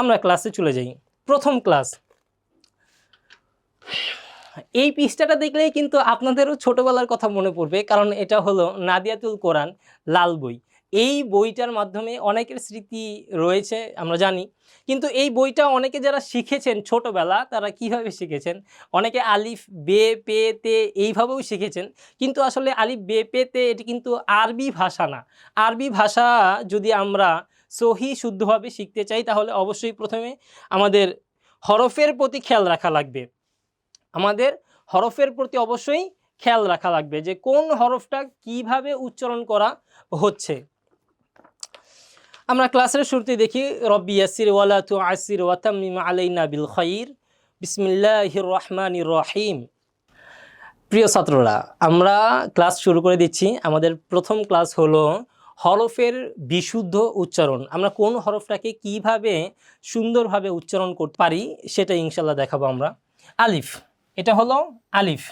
আমরা ক্লাসে চলে যাই। প্রথম ক্লাস, এই পৃষ্ঠাটা দেখলেই কিন্তু আপনাদেরও ছোটোবেলার কথা মনে পড়বে, কারণ এটা হলো নাদিয়াতুল কোরআন লাল বই। এই বইটার মাধ্যমে অনেকের স্মৃতি রয়েছে আমরা জানি, কিন্তু এই বইটা অনেকে যারা শিখেছেন ছোটোবেলা তারা কিভাবে শিখেছেন, অনেকে আলিফ বে পে তে এইভাবেও শিখেছেন, কিন্তু আসলে আলিফ বে পে তে এটি কিন্তু আরবি ভাষা না। আরবি ভাষা যদি আমরা সহি শুদ্ধভাবে শিখতে চাই তাহলে অবশ্যই প্রথমে আমাদের হরফের প্রতি খেয়াল রাখা লাগবে। আমাদের হরফের প্রতি অবশ্যই খেয়াল রাখা লাগবে যে কোন হরফটা কিভাবে উচ্চারণ করা হচ্ছে। আমরা ক্লাসের শুরুতে দেখি রব্বি ইয়াসির ওয়ালা তুআসির ওয়া তাম্মিম আলাইনা বিল খাইর, বিসমিল্লাহির রহমানির রহিম। প্রিয় ছাত্ররা, আমরা ক্লাস শুরু করে দিচ্ছি। আমাদের প্রথম ক্লাস হলো হরফের বিশুদ্ধ উচ্চারণ। আমরা কোন হরফটাকে কিভাবে সুন্দরভাবে উচ্চারণ করতে পারি সেটা ইনশাল্লাহ দেখাবো আমরা। আলিফ, এটা হলো আলিফ।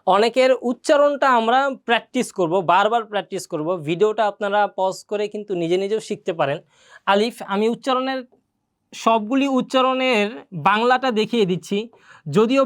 অনেকের উচ্চারণটা আমরা প্র্যাকটিস করব, বারবার প্র্যাকটিস করব। ভিডিওটা আপনারা পজ করে কিন্তু নিজে নিজেও শিখতে পারেন। আলিফ, আমি উচ্চারণের সবগুলি উচ্চারণের বাংলাটা দেখিয়ে দিচ্ছি। যদিও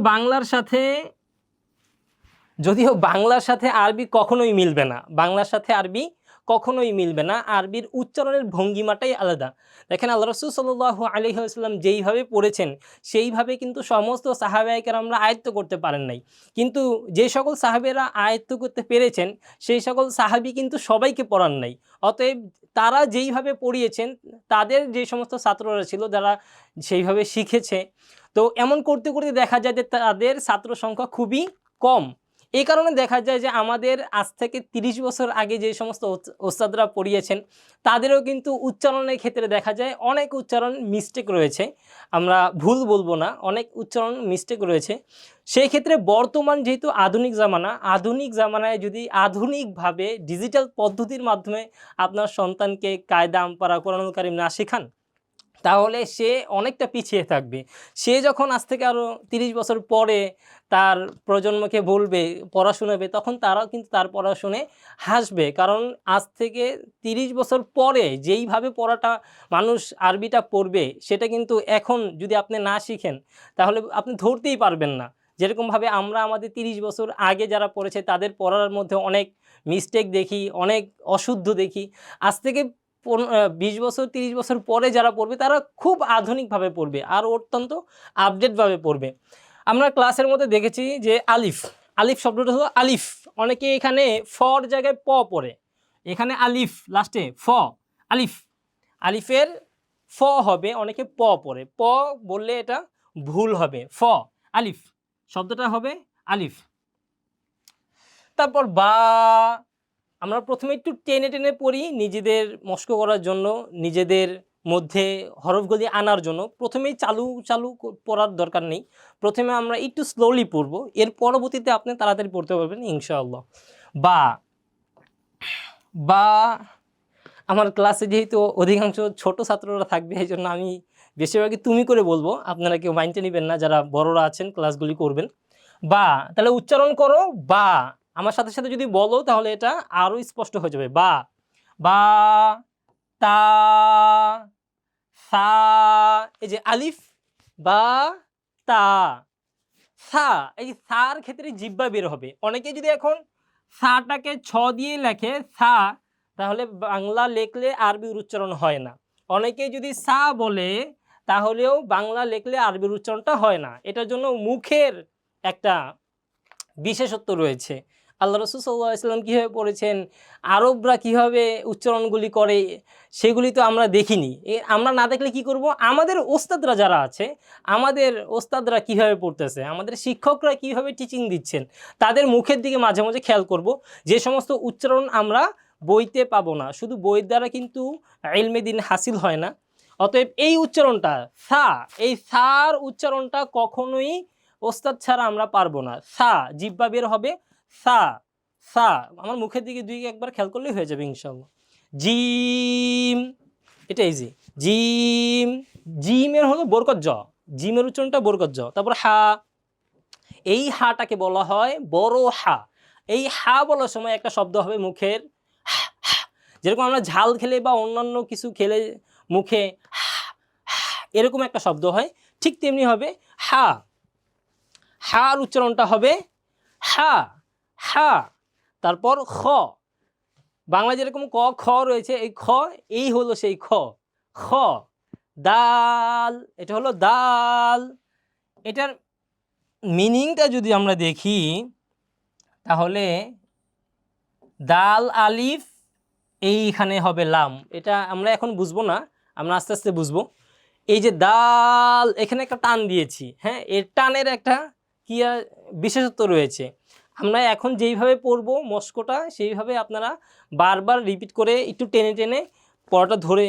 বাংলার সাথে আরবি কখনোই মিলবে না, বাংলার সাথে আরবি কখনোই মিলবে না। আরবির উচ্চারণের ভঙ্গিমাটাই আলাদা। দেখেন আল্লাহ রাসূল সাল্লাল্লাহু আলাইহি ওয়াসাল্লাম যেইভাবে পড়েছেন সেইভাবে কিন্তু সমস্ত সাহাবায়ে কেরামরা আয়ত্ত করতে পারেন নাই, কিন্তু যে সকল সাহাবেরা আয়ত্ত করতে পেরেছেন সেই সকল সাহাবী কিন্তু সবাইকে পড়ান নাই। অতএব তারা যেইভাবে পড়িয়েছেন, তাদের যে সমস্ত ছাত্ররা ছিল যারা সেইভাবে শিখেছে, তো এমন করতে করতে দেখা যায় যে তাদের ছাত্র সংখ্যা খুবই কম। এই কারণে দেখা যায় যে আমাদের আজ থেকে ৩০ বছর আগে যে সমস্ত ওস্তাদরা পড়িয়েছেন তাদেরও কিন্তু উচ্চারণের ক্ষেত্রে দেখা যায় অনেক উচ্চারণ মিস্টেক রয়েছে। আমরা ভুল বলবো না, অনেক উচ্চারণ মিস্টেক রয়েছে। সেই ক্ষেত্রে বর্তমান যেহেতু আধুনিক জামানায় যদি আধুনিকভাবে ডিজিটাল পদ্ধতির মাধ্যমে আপনার সন্তানকে কায়দা আমপারা কোরআনুল কারীম না শেখান তাহলে সে অনেকটা পিছিয়ে থাকবে। সে যখন আজ থেকে আরও ৩০ বছর পরে তার প্রজন্মকে বলবে, পড়া শোনাবে, তখন তারাও কিন্তু তার পড়া শুনে হাসবে। কারণ আজ থেকে ৩০ বছর পরে যেইভাবে পড়াটা মানুষ আরবিটা পড়বে সেটা কিন্তু এখন যদি আপনি না শিখেন তাহলে আপনি ধরতেই পারবেন না। যেরকমভাবে আমরা আমাদের ৩০ বছর আগে যারা পড়েছে তাদের পড়ার মধ্যে অনেক মিস্টেক দেখি, অনেক অশুদ্ধ দেখি। আজ থেকে ২০ বছর ৩০ বছর পরে যারা পড়বে তারা খুব আধুনিকভাবে পড়বে আর অত্যন্ত আপডেটভাবে পড়বে। আমরা ক্লাসের মধ্যে দেখেছি যে আলিফ, আলিফ শব্দটা হলো আলিফ। অনেকে এখানে ফর জায়গায় প পড়ে, এখানে আলিফ লাস্টে ফ, আলিফ, আলিফের ফ হবে, অনেকে প পড়ে। প বললে এটা ভুল হবে, ফ, আলিফ শব্দটা হবে আলিফ। তারপর বা, আমরা প্রথমে একটু টেনে টেনে পড়ি নিজেদের মস্ক করার জন্য, নিজেদের মধ্যে হরফগুলি আনার জন্য। প্রথমেই চালু পড়ার দরকার নেই, প্রথমে আমরা একটু স্লোলি পড়ব, এর পরবর্তীতে আপনি তাড়াতাড়ি পড়তে পারবেন ইনশাআল্লাহ। বা, বা আমার ক্লাসে যেহেতু অধিকাংশ ছোট ছাত্ররা থাকবে এই জন্য আমি বেশিরভাগই তুমি করে বলবো, আপনারা কেউ মাইন্ডে নেবেন না যারা বড়রা আছেন ক্লাসগুলি করবেন। বা, তাহলে উচ্চারণ করো বা, আমার সাথে সাথে যদি বলো তাহলে এটা আরও স্পষ্ট হয়ে যাবে। বা, বা, তা, সা, এই যে আলিফ, বা, তা, সা, এই যে সার ক্ষেত্রে জিহ্বা বের হবে। অনেকে যদি এখন সাটাকে ছ দিয়ে লেখে সা, তাহলে বাংলা লেখলে আরবির উচ্চারণ হয় না। অনেকে যদি সা বলে তাহলেও বাংলা লেখলে আরবির উচ্চারণটা হয় না। এটার জন্য মুখের একটা বিশেষত্ব রয়েছে। আল্লাহ রাসূল সাল্লাল্লাহু আলাইহি ওয়াসাল্লাম কীভাবে পড়েছেন, আরবরা কীভাবে উচ্চারণগুলি করে সেগুলি তো আমরা দেখিনি। আমরা না দেখলে কি করব? আমাদের ওস্তাদরা যারা আছে, আমাদের ওস্তাদরা কীভাবে পড়তেছে, আমাদের শিক্ষকরা কীভাবে টিচিং দিচ্ছেন, তাদের মুখের দিকে মাঝে মাঝে খেয়াল করব। যে সমস্ত উচ্চারণ আমরা বইতে পাবো না, শুধু বইয়ের দ্বারা কিন্তু ইলমে দ্বীন হাসিল হয় না। অতএব এই উচ্চারণটা সা, এই সার উচ্চারণটা কখনোই ওস্তাদ ছাড়া আমরা পারবো না। সা, জিহ্বা বের হবে, সা, সা, আমার মুখের দিকে একবার খেয়াল করলেই হয়ে যাবে ইনশাআল্লাহ। জিম, এটা ইজি, জিম, জিমের হলো বরকত জ, জিমের উচ্চারণটা বরকত জ। তারপর হা, এই হাটাকে বলা হয় বড় হা। এই হা বলার সময় একটা শব্দ হবে মুখের, যেরকম আমরা ঝাল খেলে বা অন্যান্য কিছু খেলে মুখে এরকম একটা শব্দ হয়, ঠিক তেমনি হবে হা, হার উচ্চারণটা হবে হা, হা। তারপর খ, বাংলা যেরকম ক খ রয়েছে, এই খ, এই হলো সেই খ, খ। দাল, এটা হলো দাল। এটার মিনিংটা যদি আমরা দেখি তাহলে দাল আলিফ, এইখানে হবে লাম। এটা আমরা এখন বুঝবো না, আমরা আস্তে আস্তে বুঝবো। এই যে দাল, এখানে একটা টান দিয়েছি, হ্যাঁ, এর টানের একটা কি বিশেষত্ব রয়েছে। আমরা এখন যেইভাবে পড়বো মস্কটা, সেইভাবে আপনারা বারবার রিপিট করে একটু টেনে টেনে পড়াটা ধরে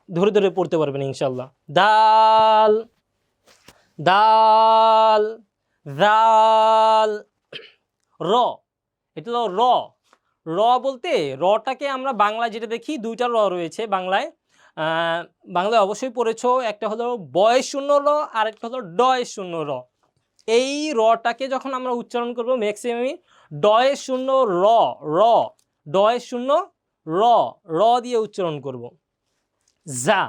ধরে ধরে পড়তে পারবেন ইনশাল্লাহ। দাল, দাল, দাল। র, এটা হলো র। র বলতে, রটাকে আমরা বাংলায় যেটা দেখি, দুইটা র রয়েছে বাংলায়। বাংলায় অবশ্যই পড়েছো, একটা হলো বয় শূন্য র, আর একটা হলো ডয় শূন্য র। এই রটাকে যখন আমরা উচ্চারণ করবো ম্যাক্সিমামই ডয় শূন্য র, র, ডয় শূন্য র, র দিয়ে উচ্চারণ করব। যা,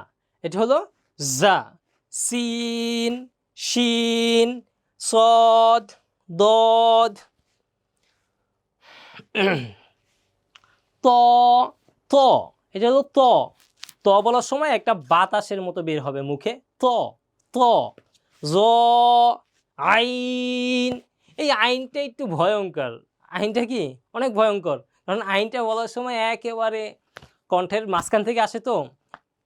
এটা হলো যা। সিন, শিন, সদ, দদ। ত, ত, এটা হলো ত। ত বলার সময় একটা বাতাসের মতো বের হবে মুখে, ত, ত। জ, আইন। এই আইনটা একটু ভয়ঙ্কর। আইনটা কি অনেক ভয়ঙ্কর, কারণ আইনটা বলার সময় একেবারে কণ্ঠের মাঝখান থেকে আসে, তো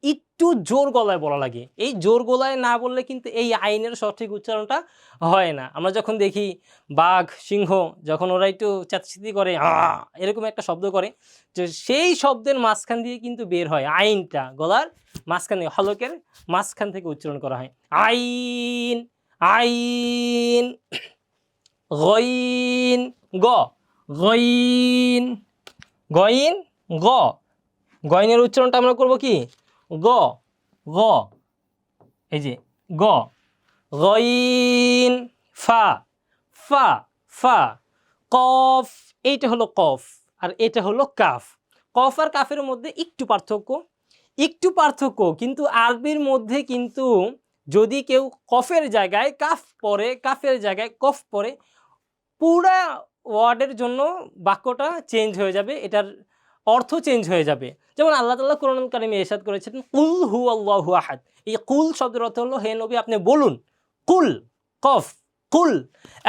একটু জোর গলায় বলা লাগে। এই জোর গলায় না বললে কিন্তু এই আইনের সঠিক উচ্চারণটা হয় না। আমরা যখন দেখি বাঘ, সিংহ, যখন ওরা একটু চেঁচামেচি করে, এরকম একটা শব্দ করে, তো সেই শব্দের মাঝখান দিয়ে কিন্তু বের হয় আইনটা, গলার মাঝখান থেকে, হলকের মাঝখান থেকে উচ্চারণ করা হয় আইন, আইন। গইন, গ, গইন, গইন, গ। গইনের উচ্চারণটা আমরা করব কি, গ, গ, এই যে গ। গইন, ফা, ফা, ফা। কফ, এইটা হলো কফ, আর এটা হলো কাফ। কফ আর কাফের মধ্যে একটু পার্থক্য, একটু পার্থক্য, কিন্তু আরবির মধ্যে কিন্তু যদি কেউ কফের জায়গায় কাফ পড়ে, কাফের জায়গায় কফ পড়ে, পুরা ওয়ার্ডের জন্য বাক্যটা চেঞ্জ হয়ে যাবে, এটার অর্থ চেঞ্জ হয়ে যাবে। যেমন আল্লাহ তাআলা কোরআনুল কারীমে ইরশাদ করেছেন, কুল হুয়াল্লাহু আহাদ। এই কুল শব্দের অর্থ হলো হে নবী আপনি বলুন, কুল, কফ, কুল।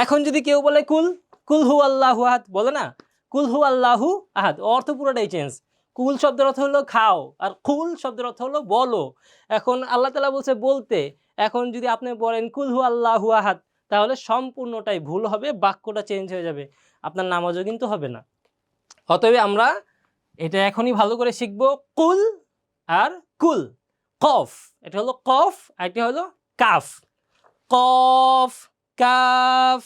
এখন যদি কেউ বলে কুল, কুল হুয়াল্লাহু আহাদ, বলে না, কুল হুয়াল্লাহু আহাদ, অর্থ পুরোটাই চেঞ্জ। কুল শব্দের অর্থ হলো খাও, আর কুল শব্দের অর্থ হলো বলো। এখন আল্লাহ তাআলা বলছে বলতে, এখন যদি আপনি বলেন কুল হুয়াল্লাহু আহাদ, তাহলে সম্পূর্ণটাই ভুল হবে, বাক্যটা চেঞ্জ হয়ে যাবে, আপনার নামাজও কিন্তু হবে না। অতএব আমরা এটা এখনই ভালো করে শিখব, কুল আর কুল। কফ, এটা হলো কফ, আর এটা হলো কাফ। কফ, কাফ।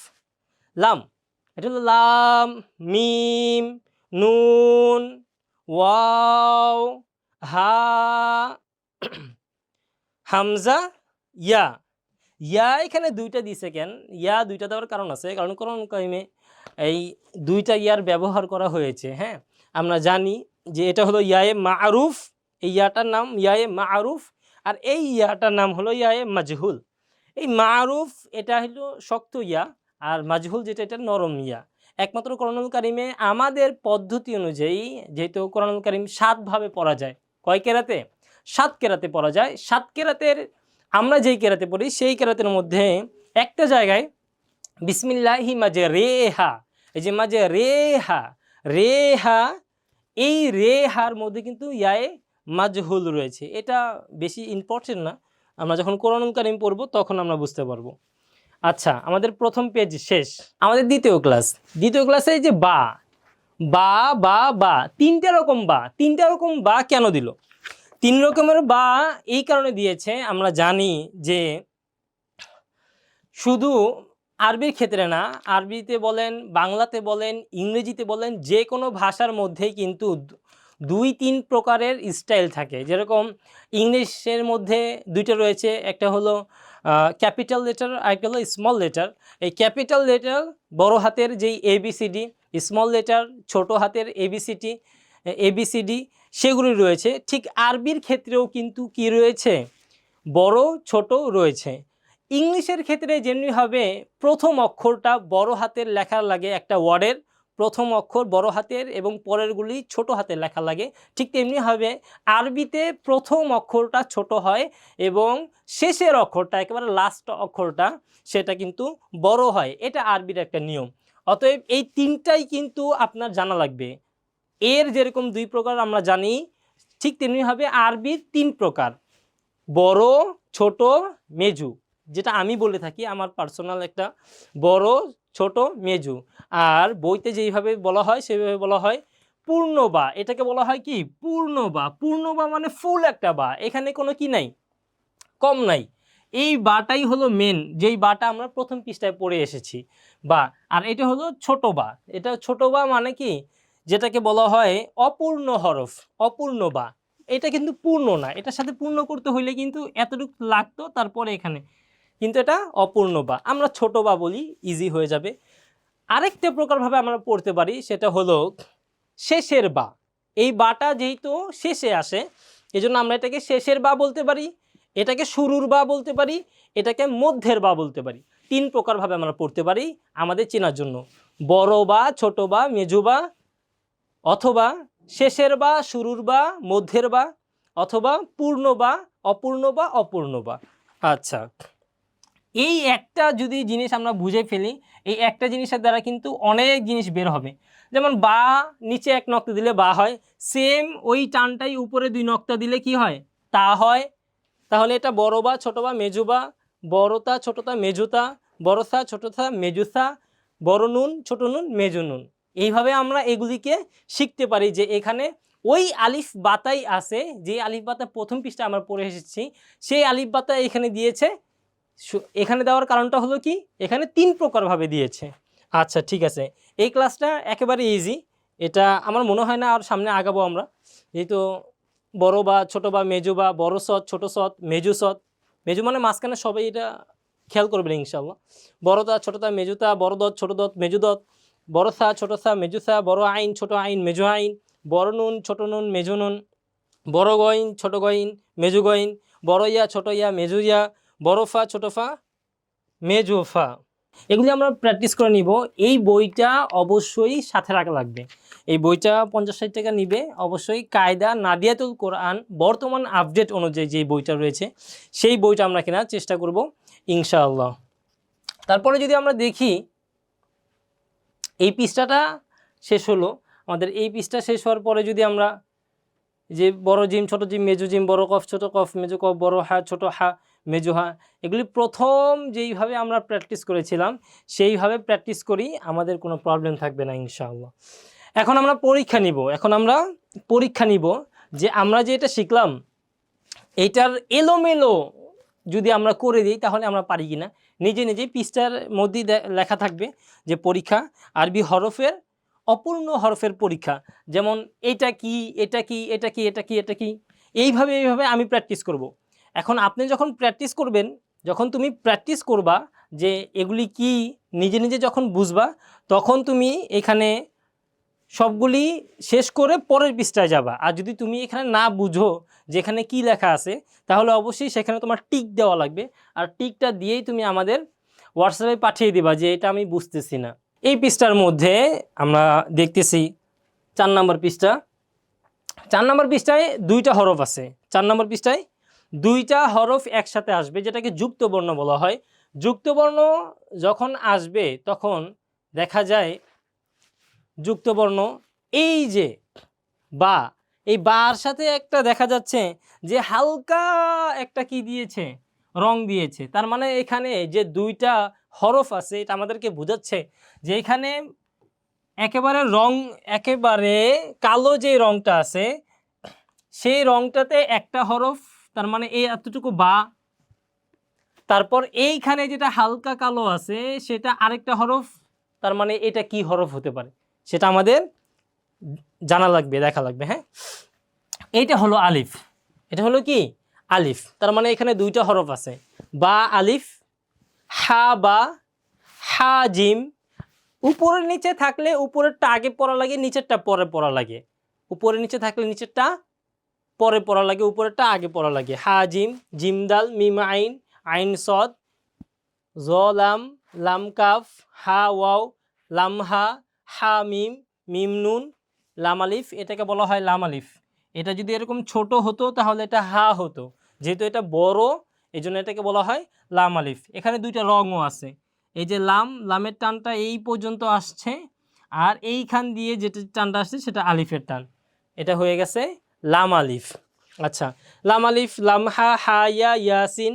লাম, এটা হলো লাম, মিম, নুন, ওয়াও, হা, হামজা, ইয়া। ইয়া এখানে দুইটা দিছে কেন? ইয়া দুইটা দেওয়ার কারণ আছে, কারণ কোরআন কারিমে এই দুইটা ইয়ার ব্যবহার করা হয়েছে। হ্যাঁ, আমরা জানি যে এটা হলো ইয়ায়ে মারুফ, এই ইয়াটার নাম ইয়ায়ে মারুফ, আর এই ইয়াটার নাম হলো ইয়ায়ে মাজহুল। এই মারুফ এটা হলো শক্ত ইয়া, আর মাজহুল যেটা, এটা নরম ইয়া। একমাত্র কোরআনুল কারিমে আমাদের পদ্ধতি অনুযায়ী, যেহেতু কোরআনুল কারিম 7 ভাবে পড়া যায়, কয় কেরাতে? 7 কেরাতে পড়া যায়। 7 কেরাতের আমরা যেই কেরাতে পড়ি, সেই কেরাতের মধ্যে একটা জায়গায় বিসমিল্লাহি মাঝে রেহা, এই যে মাঝে রেহা, রেহা, এই রেহার মধ্যে কিন্তু ইয়ায়ে মাজহুল রয়েছে। এটা বেশি ইম্পর্টেন্ট না, আমরা যখন কোরআনুল কারীম পড়ব তখন আমরা বুঝতে পারবো। আচ্ছা, আমাদের প্রথম পেজ শেষ। আমাদের দ্বিতীয় ক্লাস, দ্বিতীয় ক্লাসে এই যে বা, বা, বা, বা, 3টা রকম বা। 3টা রকম বা কেন দিল? 3 রকমের বা এই কারণে দিয়েছে, আমরা জানি যে শুধু আরবির ক্ষেত্রে না, আরবিতে বলেন, বাংলাতে বলেন, ইংরেজিতে বলেন, যে কোনো ভাষার মধ্যেই কিন্তু 2-3 প্রকারের স্টাইল থাকে। যেরকম ইংলিশের মধ্যে 2টা রয়েছে, একটা হলো ক্যাপিটাল লেটার, আরেকটা হলো স্মল লেটার। এই ক্যাপিটাল লেটার বড় হাতের যেই ABCD, স্মল লেটার ছোট হাতের ABCD, সেগুলি রয়েছে। ঠিক আরবির ক্ষেত্রেও কিন্তু কি রয়েছে? বড় ছোট রয়েছে। ইংলিশের ক্ষেত্রে যেমনিভাবে প্রথম অক্ষরটা বড় হাতের লেখা লাগে একটা ওয়ার্ডের, প্রথম অক্ষর বড় হাতের এবং পরেরগুলি ছোট হাতের লেখা লাগে, ঠিক তেমনিভাবে আরবিতে প্রথম অক্ষরটা ছোট হয় এবং শেষের অক্ষরটা একেবারে লাস্ট অক্ষরটা সেটা কিন্তু বড় হয়। এটা আরবির একটা নিয়ম। অতএব এই তিনটাই কিন্তু আপনার জানা লাগবে। এর যেরকম 2 প্রকার আমরা জানি, ঠিক তেমনিভাবে আরবির 3 প্রকার, বড়, ছোট, মেজু, যেটা আমি বলে থাকি আমার পার্সোনাল একটা, বড়, ছোট, মেজু। আর বইতে যেইভাবে বলা হয় সেভাবে বলা হয় পূর্ণ বা। এটাকে বলা হয় কি পূর্ণ বা। পূর্ণ বা মানে ফুল একটা বা, এখানে কোনো কি নাই, কম নাই। এই বাটাই হলো মেন, যেই বাটা আমরা প্রথম পৃষ্ঠায় পড়ে এসেছি বা। আর এটা হলো ছোট বা। এটা ছোট বা মানে কি, যেটাকে বলা হয় অপূর্ণ হরফ, অপূর্ণ বা। এটা কিন্তু পূর্ণ না, এটার সাথে পূর্ণ করতে হইলে কিন্তু এতটুকু লাগতো, তারপরে এখানে কিন্তু এটা অপূর্ণ বা, আমরা ছোট বা বলি, ইজি হয়ে যাবে। আরেকটা প্রকারভাবে আমরা পড়তে পারি, সেটা হলো শেষের বা। এই বাটা যেহেতু শেষে আসে, এজন্য আমরা এটাকে শেষের বা বলতে পারি, এটাকে শুরুর বা বলতে পারি, এটাকে মধ্যের বা বলতে পারি। 3 প্রকারভাবে আমরা পড়তে পারি আমাদের চেনার জন্য, বড় বা, ছোট বা, মেজু বা, অথবা শেষের বা, শুরুর বা, মধ্যের বা, অথবা পূর্ণ বা, অপূর্ণ বা, অপূর্ণ বা। আচ্ছা, এই একটা যদি জিনিস আমরা বুঝে ফেলি, এই একটা জিনিসের দ্বারা কিন্তু অনেক জিনিস বের হবে। যেমন বা নিচে 1 নক্তা দিলে বা হয়, সেম ওই টানটাই উপরে 2 নক্তা দিলে কি হয়, তা হয়। তাহলে এটা বড় বা, ছোট বা, মেজু বা, বড়তা ছোটতা মেজুতা, বড়সা ছোটসা মেজুসা, বড় নুন ছোট নুন মেজু নুন। এইভাবে আমরা এগুলিকে শিখতে পারি যে এখানে ওই আলিফ বাতাই আছে, যে আলিফ বাতা প্রথম পৃষ্ঠা আমরা পড়ে এসেছি, সেই আলিফ বাতা এখানে দিয়েছে। এখানে দেওয়ার কারণটা হলো কি, এখানে 3 প্রকারভাবে দিয়েছে। আচ্ছা ঠিক আছে, এই ক্লাসটা একেবারে ইজি। এটা আমার মনে হয় না আর সামনে আগাবো আমরা, যেহেতু বড় বা, ছোট বা, মেজু বা, বড় সৎ, ছোট সৎ, মেজু সৎ। মেজু মানে মাঝখানে সবাই এটা খেয়াল করবেন ইনশাল্লাহ। বড়তা ছোটতা মেজুতা, বড় দত ছোট দত মেজু দত, বড় সা ছোট সা মেজু সা, বড় আইন ছোট আইন মেজু আইন, বড় নুন ছোট নুন মেজু নুন, বড় গইন ছোট গইন মেজু গইন, বড় ইয়া ছোট ইয়া মেজু ইয়া, বড় ফা ছোট ফা মেজু ফা। এগুলি আমরা প্র্যাকটিস করে নিব। এই বইটা অবশ্যই সাথে রাখা লাগবে। এই বইটা 50-60 টাকা নিবে। অবশ্যই কায়দা নাদিয়াতুল কোরআন বর্তমান আপডেট অনুযায়ী যে বইটা রয়েছে, সেই বইটা আমরা কেনার চেষ্টা করব ইনশাআল্লাহ। তারপরে যদি আমরা দেখি, এই পৃষ্ঠাটা শেষ হলো আমাদের। এই পৃষ্ঠা শেষ হওয়ার পরে যদি আমরা যে বড় জিম ছোট জিম মেজু জিম, বড় কফ ছোট কফ মেজু কফ, বড় হা ছোট হা মেজু হা, এগুলি প্রথম যেইভাবে আমরা প্র্যাকটিস করেছিলাম সেইভাবে প্র্যাকটিস করি, আমাদের কোনো প্রবলেম থাকবে না ইনশাআল্লাহ। এখন আমরা পরীক্ষা নিব যে আমরা যে এটা শিখলাম এইটার এলোমেলো যদি আমরা করে দিই তাহলে আমরা পারি কিনা। নিজে নিজে পৃষ্ঠার মধ্যেই লেখা থাকবে যে পরীক্ষা, আরবি হরফের অপূর্ণ হরফের পরীক্ষা। যেমন এটা কি, এটা কি, এটা কি, এটা কি, এটা কি, এইভাবে আমি প্র্যাকটিস করব। এখন আপনি যখন প্র্যাকটিস করবেন, যখন তুমি প্র্যাকটিস করবা যে এগুলি কি, নিজে নিজে যখন বুঝবা, তখন তুমি এখানে সবগুলি শেষ করে পরের পৃষ্ঠায় যাবা। আর যদি তুমি এখানে না বুঝো যেখানে কি লেখা আছে, তাহলে অবশ্যই সেখানে তোমার টিক দেওয়া লাগবে। আর টিকটা দিয়েই তুমি আমাদের হোয়াটসঅ্যাপে পাঠিয়ে দিবা যে এটা আমি বুঝতেছি না। এই পৃষ্ঠার মধ্যে আমরা দেখতেছি 4 নম্বর পৃষ্ঠা। 4 নম্বর পৃষ্ঠায় 2টা হরফ আছে। 4 নম্বর পৃষ্ঠায় 2টা হরফ একসাথে আসবে, যেটাকে যুক্ত বর্ণ বলা হয়। যুক্ত বর্ণ যখন আসবে তখন দেখা যায় যুক্তবর্ণ, এই যে বা, এই বার সাথে একটা দেখা যাচ্ছে যে হালকা একটা কি দিয়েছে, রং দিয়েছে। তার মানে এখানে যে 2টা হরফ আছে, এটা আমাদেরকে বোঝাচ্ছে যে এখানে একেবারে কালো যে রংটা আছে, সেই রংটাতে একটা হরফ, তার মানে এই এতটুকু বা। তারপর এইখানে যেটা হালকা কালো আছে সেটা আরেকটা হরফ, তার মানে এটা কি হরফ হতে পারে সেটা আমাদের জানা লাগবে, দেখা লাগবে। হ্যাঁ, এইটা হলো আলিফ, এটা হলো কি আলিফ। তার মানে এখানে 2টা হরফ আছে, বা আলিফ, হা বা, হা জিম। উপরের নিচে থাকলে উপরেরটা আগে পড়া লাগে, নিচেরটা পরে পড়া লাগে। উপরে নিচে থাকলে নিচেরটা পরে পড়া লাগে, উপরেরটা আগে পড়া লাগে। হা জিম, জিম দাল, মিম আইন, আইন সদ, জ লাম, লাম কাফ, হা ওয়াও, লাম হা, হা মিম, মিম নুন, লাম আলিফ, এটাকে বলা হয় লাম আলিফ। এটা যদি এরকম ছোট হতো তাহলে এটা হা হতো, যেহেতু এটা বড় এই জন্য এটাকে বলা হয় লাম আলিফ। এখানে দুইটা রঙও আছে, এই যে লাম, লামের টানটা এই পর্যন্ত আসছে, আর এইখান দিয়ে যেটা টানটা আসছে সেটা আলিফের টান, এটা হয়ে গেছে লাম আলিফ। আচ্ছা, লাম আলিফ, লাম হা, হা ইয়া, ইয়াসিন,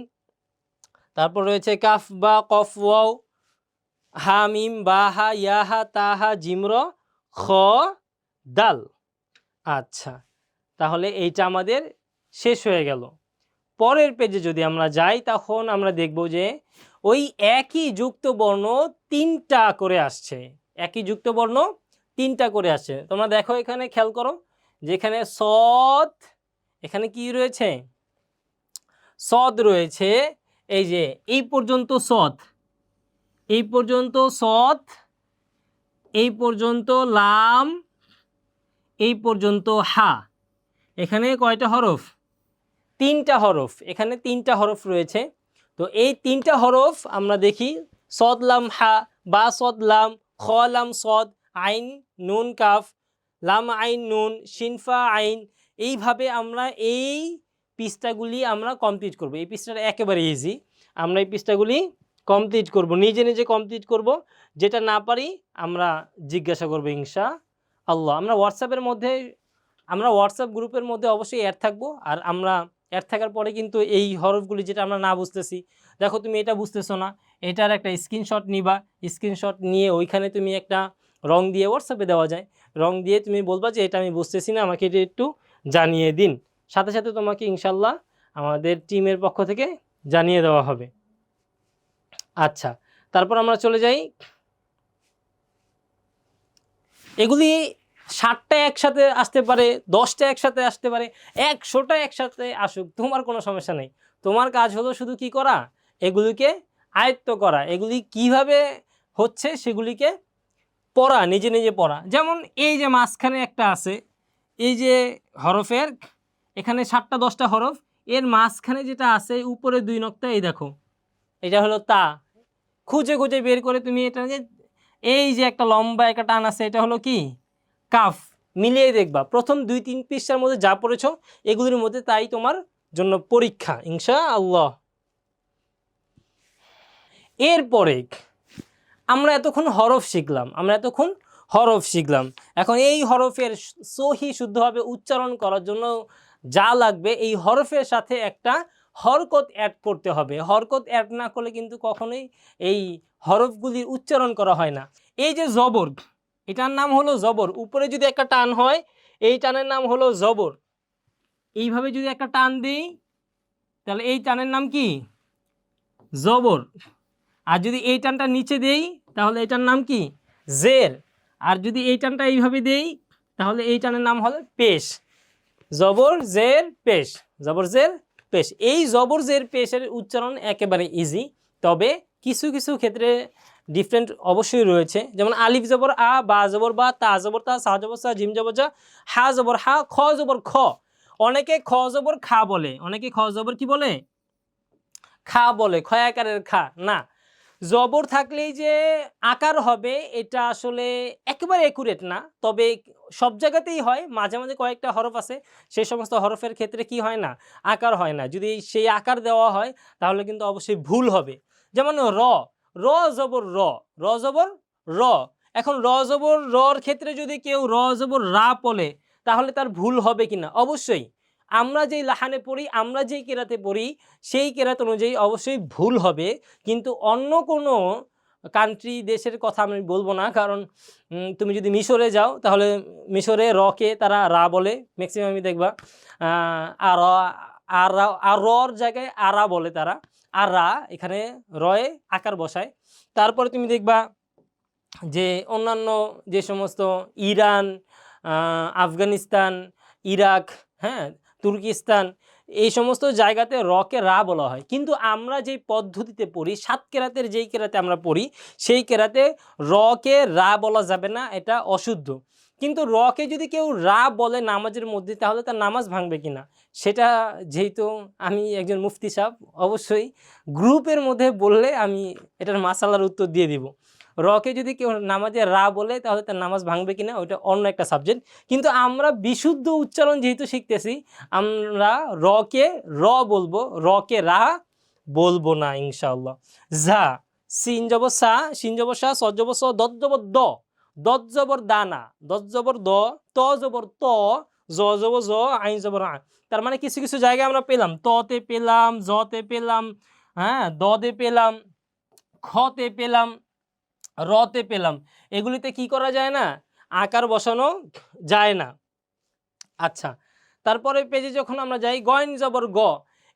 তারপর রয়েছে কাফ বা কফ ওয়াও, হা মিম, বা হা, ইয়া হা, তা হা, জিমর, খ দাল। আচ্ছা, তাহলে এইটা আমাদের শেষ হয়ে গেল। পরের পেজে যদি আমরা যাই তখন আমরা দেখব যে ওই একই যুক্ত বর্ণ তিনটা করে আসছে, একই যুক্ত বর্ণ তিনটা করে আসছে। তোমরা দেখো এখানে খেয়াল করো, যেখানে সদ, এখানে কি রয়েছে, সদ রয়েছে, এই যে এই পর্যন্ত সদ, এই পর্যন্ত সদ, এই পর্যন্ত লাম, এই পর্যন্ত হা। এখানে কয়টা হরফ? তিনটা হরফ, এখানে তিনটা হরফ রয়েছে। তো এই তিনটা হরফ আমরা দেখি, সদ লাম হা, বা সদ লাম, খ লাম সদ, আইন নুন কাফ, লাম আইন নুন, শিনফা আইন। এইভাবে আমরা এই পৃষ্ঠাগুলি আমরা কমপ্লিট করব। এই পৃষ্ঠাটা একেবারে ইজি, আমরা এই পৃষ্ঠাগুলি কমপ্লিট করব, নিজে নিজে কমপ্লিট করব। যেটা না পারি আমরা জিজ্ঞাসা করবো ইনশা আল্লাহ। আমরা হোয়াটসঅ্যাপের মধ্যে, আমরা হোয়াটসঅ্যাপ গ্রুপের মধ্যে অবশ্যই অ্যাড থাকবো। আর আমরা অ্যাড থাকার পরে কিন্তু এই হরফগুলি যেটা আমরা না বুঝতেছি, দেখো তুমি এটা বুঝতেছো না, এটার একটা স্ক্রিনশট নিবা, স্ক্রিনশট নিয়ে ওইখানে তুমি একটা রং দিয়ে, হোয়াটসঅ্যাপে দেওয়া যায়, রং দিয়ে তুমি বলবা যে এটা আমি বুঝতেছি না, আমাকে এটা একটু জানিয়ে দিন। সাথে সাথে তোমাকে ইনশাল্লাহ আমাদের টিমের পক্ষ থেকে জানিয়ে দেওয়া হবে। আচ্ছা, তারপর আমরা চলে যাই, এগুলি 60টা একসাথে আসতে পারে, 10টা একসাথে আসতে পারে, 100টা একসাথে আসুক, তোমার কোনো সমস্যা নেই। তোমার কাজ হলো শুধু কি করা, এগুলিকে আয়ত্ত করা, এগুলি কিভাবে হচ্ছে সেগুলিকে পড়া, নিজে নিজে পড়া। যেমন এই যে মাঝখানে একটা আছে, এই যে হরফের এখানে 7টা 10টা হরফ, এর মাঝখানে যেটা আছে উপরে 2 নক্তা, এই দেখো এটা হলো তা, খুঁজে খুঁজে বের করে তুমি এটা, এই যে একটা লম্বা একটা টান আছে, এটা হলো কি কাফ। মিলিয়ে দেখবা প্রথম 2-3 পৃষ্ঠার মধ্যে যা পড়েছো এগুলির মধ্যে তাই তোমার জন্য পরীক্ষা ইনশাআল্লাহ। এরপরে আমরা এতক্ষণ হরফ শিখলাম, এখন এই হরফের সহি শুদ্ধভাবে উচ্চারণ করার জন্য যা লাগবে, এই হরফের সাথে একটা হরকত অ্যাড করতে হবে। হরকত অ্যাড না করলে কিন্তু কখনোই এই হরফগুলির উচ্চারণ করা হয় না। এই যে জবর, এটার নাম হলো জবর, উপরে যদি একটা টান হয় এই টানের নাম হলো জবর। এইভাবে যদি একটা টান দিই তাহলে এই টানের নাম কি, জবর। আর যদি এই টানটা নিচে দেই তাহলে এটার নাম কি, জের। আর যদি এই টানটা এইভাবে দেই তাহলে এই টানের নাম হলো পেশ। জবর জের পেশ, জবর জের পেশ। এই জবর জের পেশের উচ্চারণ একেবারে ইজি, তবে কিছু কিছু ক্ষেত্রে ডিফারেন্ট অবশ্যই রয়েছে। যেমন আলিফ জবর আ, বা জবর বা, তা জবর তা, সা জবর সা, জিম জবর জা, হা জবর হা, খ জবর খ। অনেকে খ জবর খা বলে, অনেকে খ জবর কি বলে, খা বলে, খ আকারের খা না। জবর থাকলেই যে আকার হবে এটা আসলে একেবারে একুরেট না, তবে সব জায়গাতেই হয়। মাঝে মাঝে কয়েকটা হরফ আছে সেই সমস্ত হরফের ক্ষেত্রে কি হয় না, আকার হয় না। যদি সেই আকার দেওয়া হয় তাহলে কিন্তু অবশ্যই ভুল হবে। যেমন র, র জবর র, র জবর র। এখন র জবর রর ক্ষেত্রে যদি কেউ র জবর রা বলে তাহলে তার ভুল হবে কিনা, অবশ্যই আমরা যেই লাহানে পড়ি, আমরা যেই কেরাতে পড়ি সেই কেরাত অনুযায়ী অবশ্যই ভুল হবে। কিন্তু অন্য কোনো কান্ট্রি দেশের কথা আমি বলবো না, কারণ তুমি যদি মিশরে যাও তাহলে মিশরে রকে তারা রা বলে, ম্যাক্সিমামই দেখবা। আর আর রর জায়গায় আরা বলে তারা, আর রা এখানে রয়ে আকার বসায়। তারপরে তুমি দেখবা যে অন্যান্য যে সমস্ত ইরান, আফগানিস্তান, ইরাক, হ্যাঁ, তুর্কিস্তান, এই সমস্ত জায়গাতে রকে রা বলা হয়। কিন্তু আমরা যেই পদ্ধতিতে পড়ি, 7 কেরাতের যেই কেরাতে আমরা পড়ি সেই কেরাতে রকে রা বলা যাবে না, এটা অশুদ্ধ। কিন্তু রকে যদি কেউ রা বলে নামাজের মধ্যে তাহলে তার নামাজ ভাঙবে কিনা সেটা যেহেতু আমি একজন মুফতি সাহেব অবশ্যই গ্রুপের মধ্যে বললে আমি এটার মাসালার উত্তর দিয়ে দিব। রকে যদি কেউ নামাজে রা বলে তাহলে তার নামাজ ভাঙবে কিনা ওইটা অন্য একটা সাবজেক্ট। কিন্তু আমরা বিশুদ্ধ উচ্চারণ যেহেতু শিখতেছি আমরা রকে র বলবো, রকে রা বলবো না ইনশাআল্লাহ। ঝা, সিন জবর সা, সিন জবর সা, স জবর স, দত জবর দ, দত জবর দানা, দত জবর দ, ত জবর ত, জ জবর জ, আইন জবর আ। তার মানে কিছু কিছু জায়গায় আমরা পেলাম, ততে পেলাম, জতে পেলাম, হ্যাঁ, দতে পেলাম, খতে পেলাম, রতে পেলাম। এগুলিতে কি করা যায় না, আকার বসানো যায় না। আচ্ছা, তারপরে পেজে যখন আমরা যাই গয়েন জবর গ,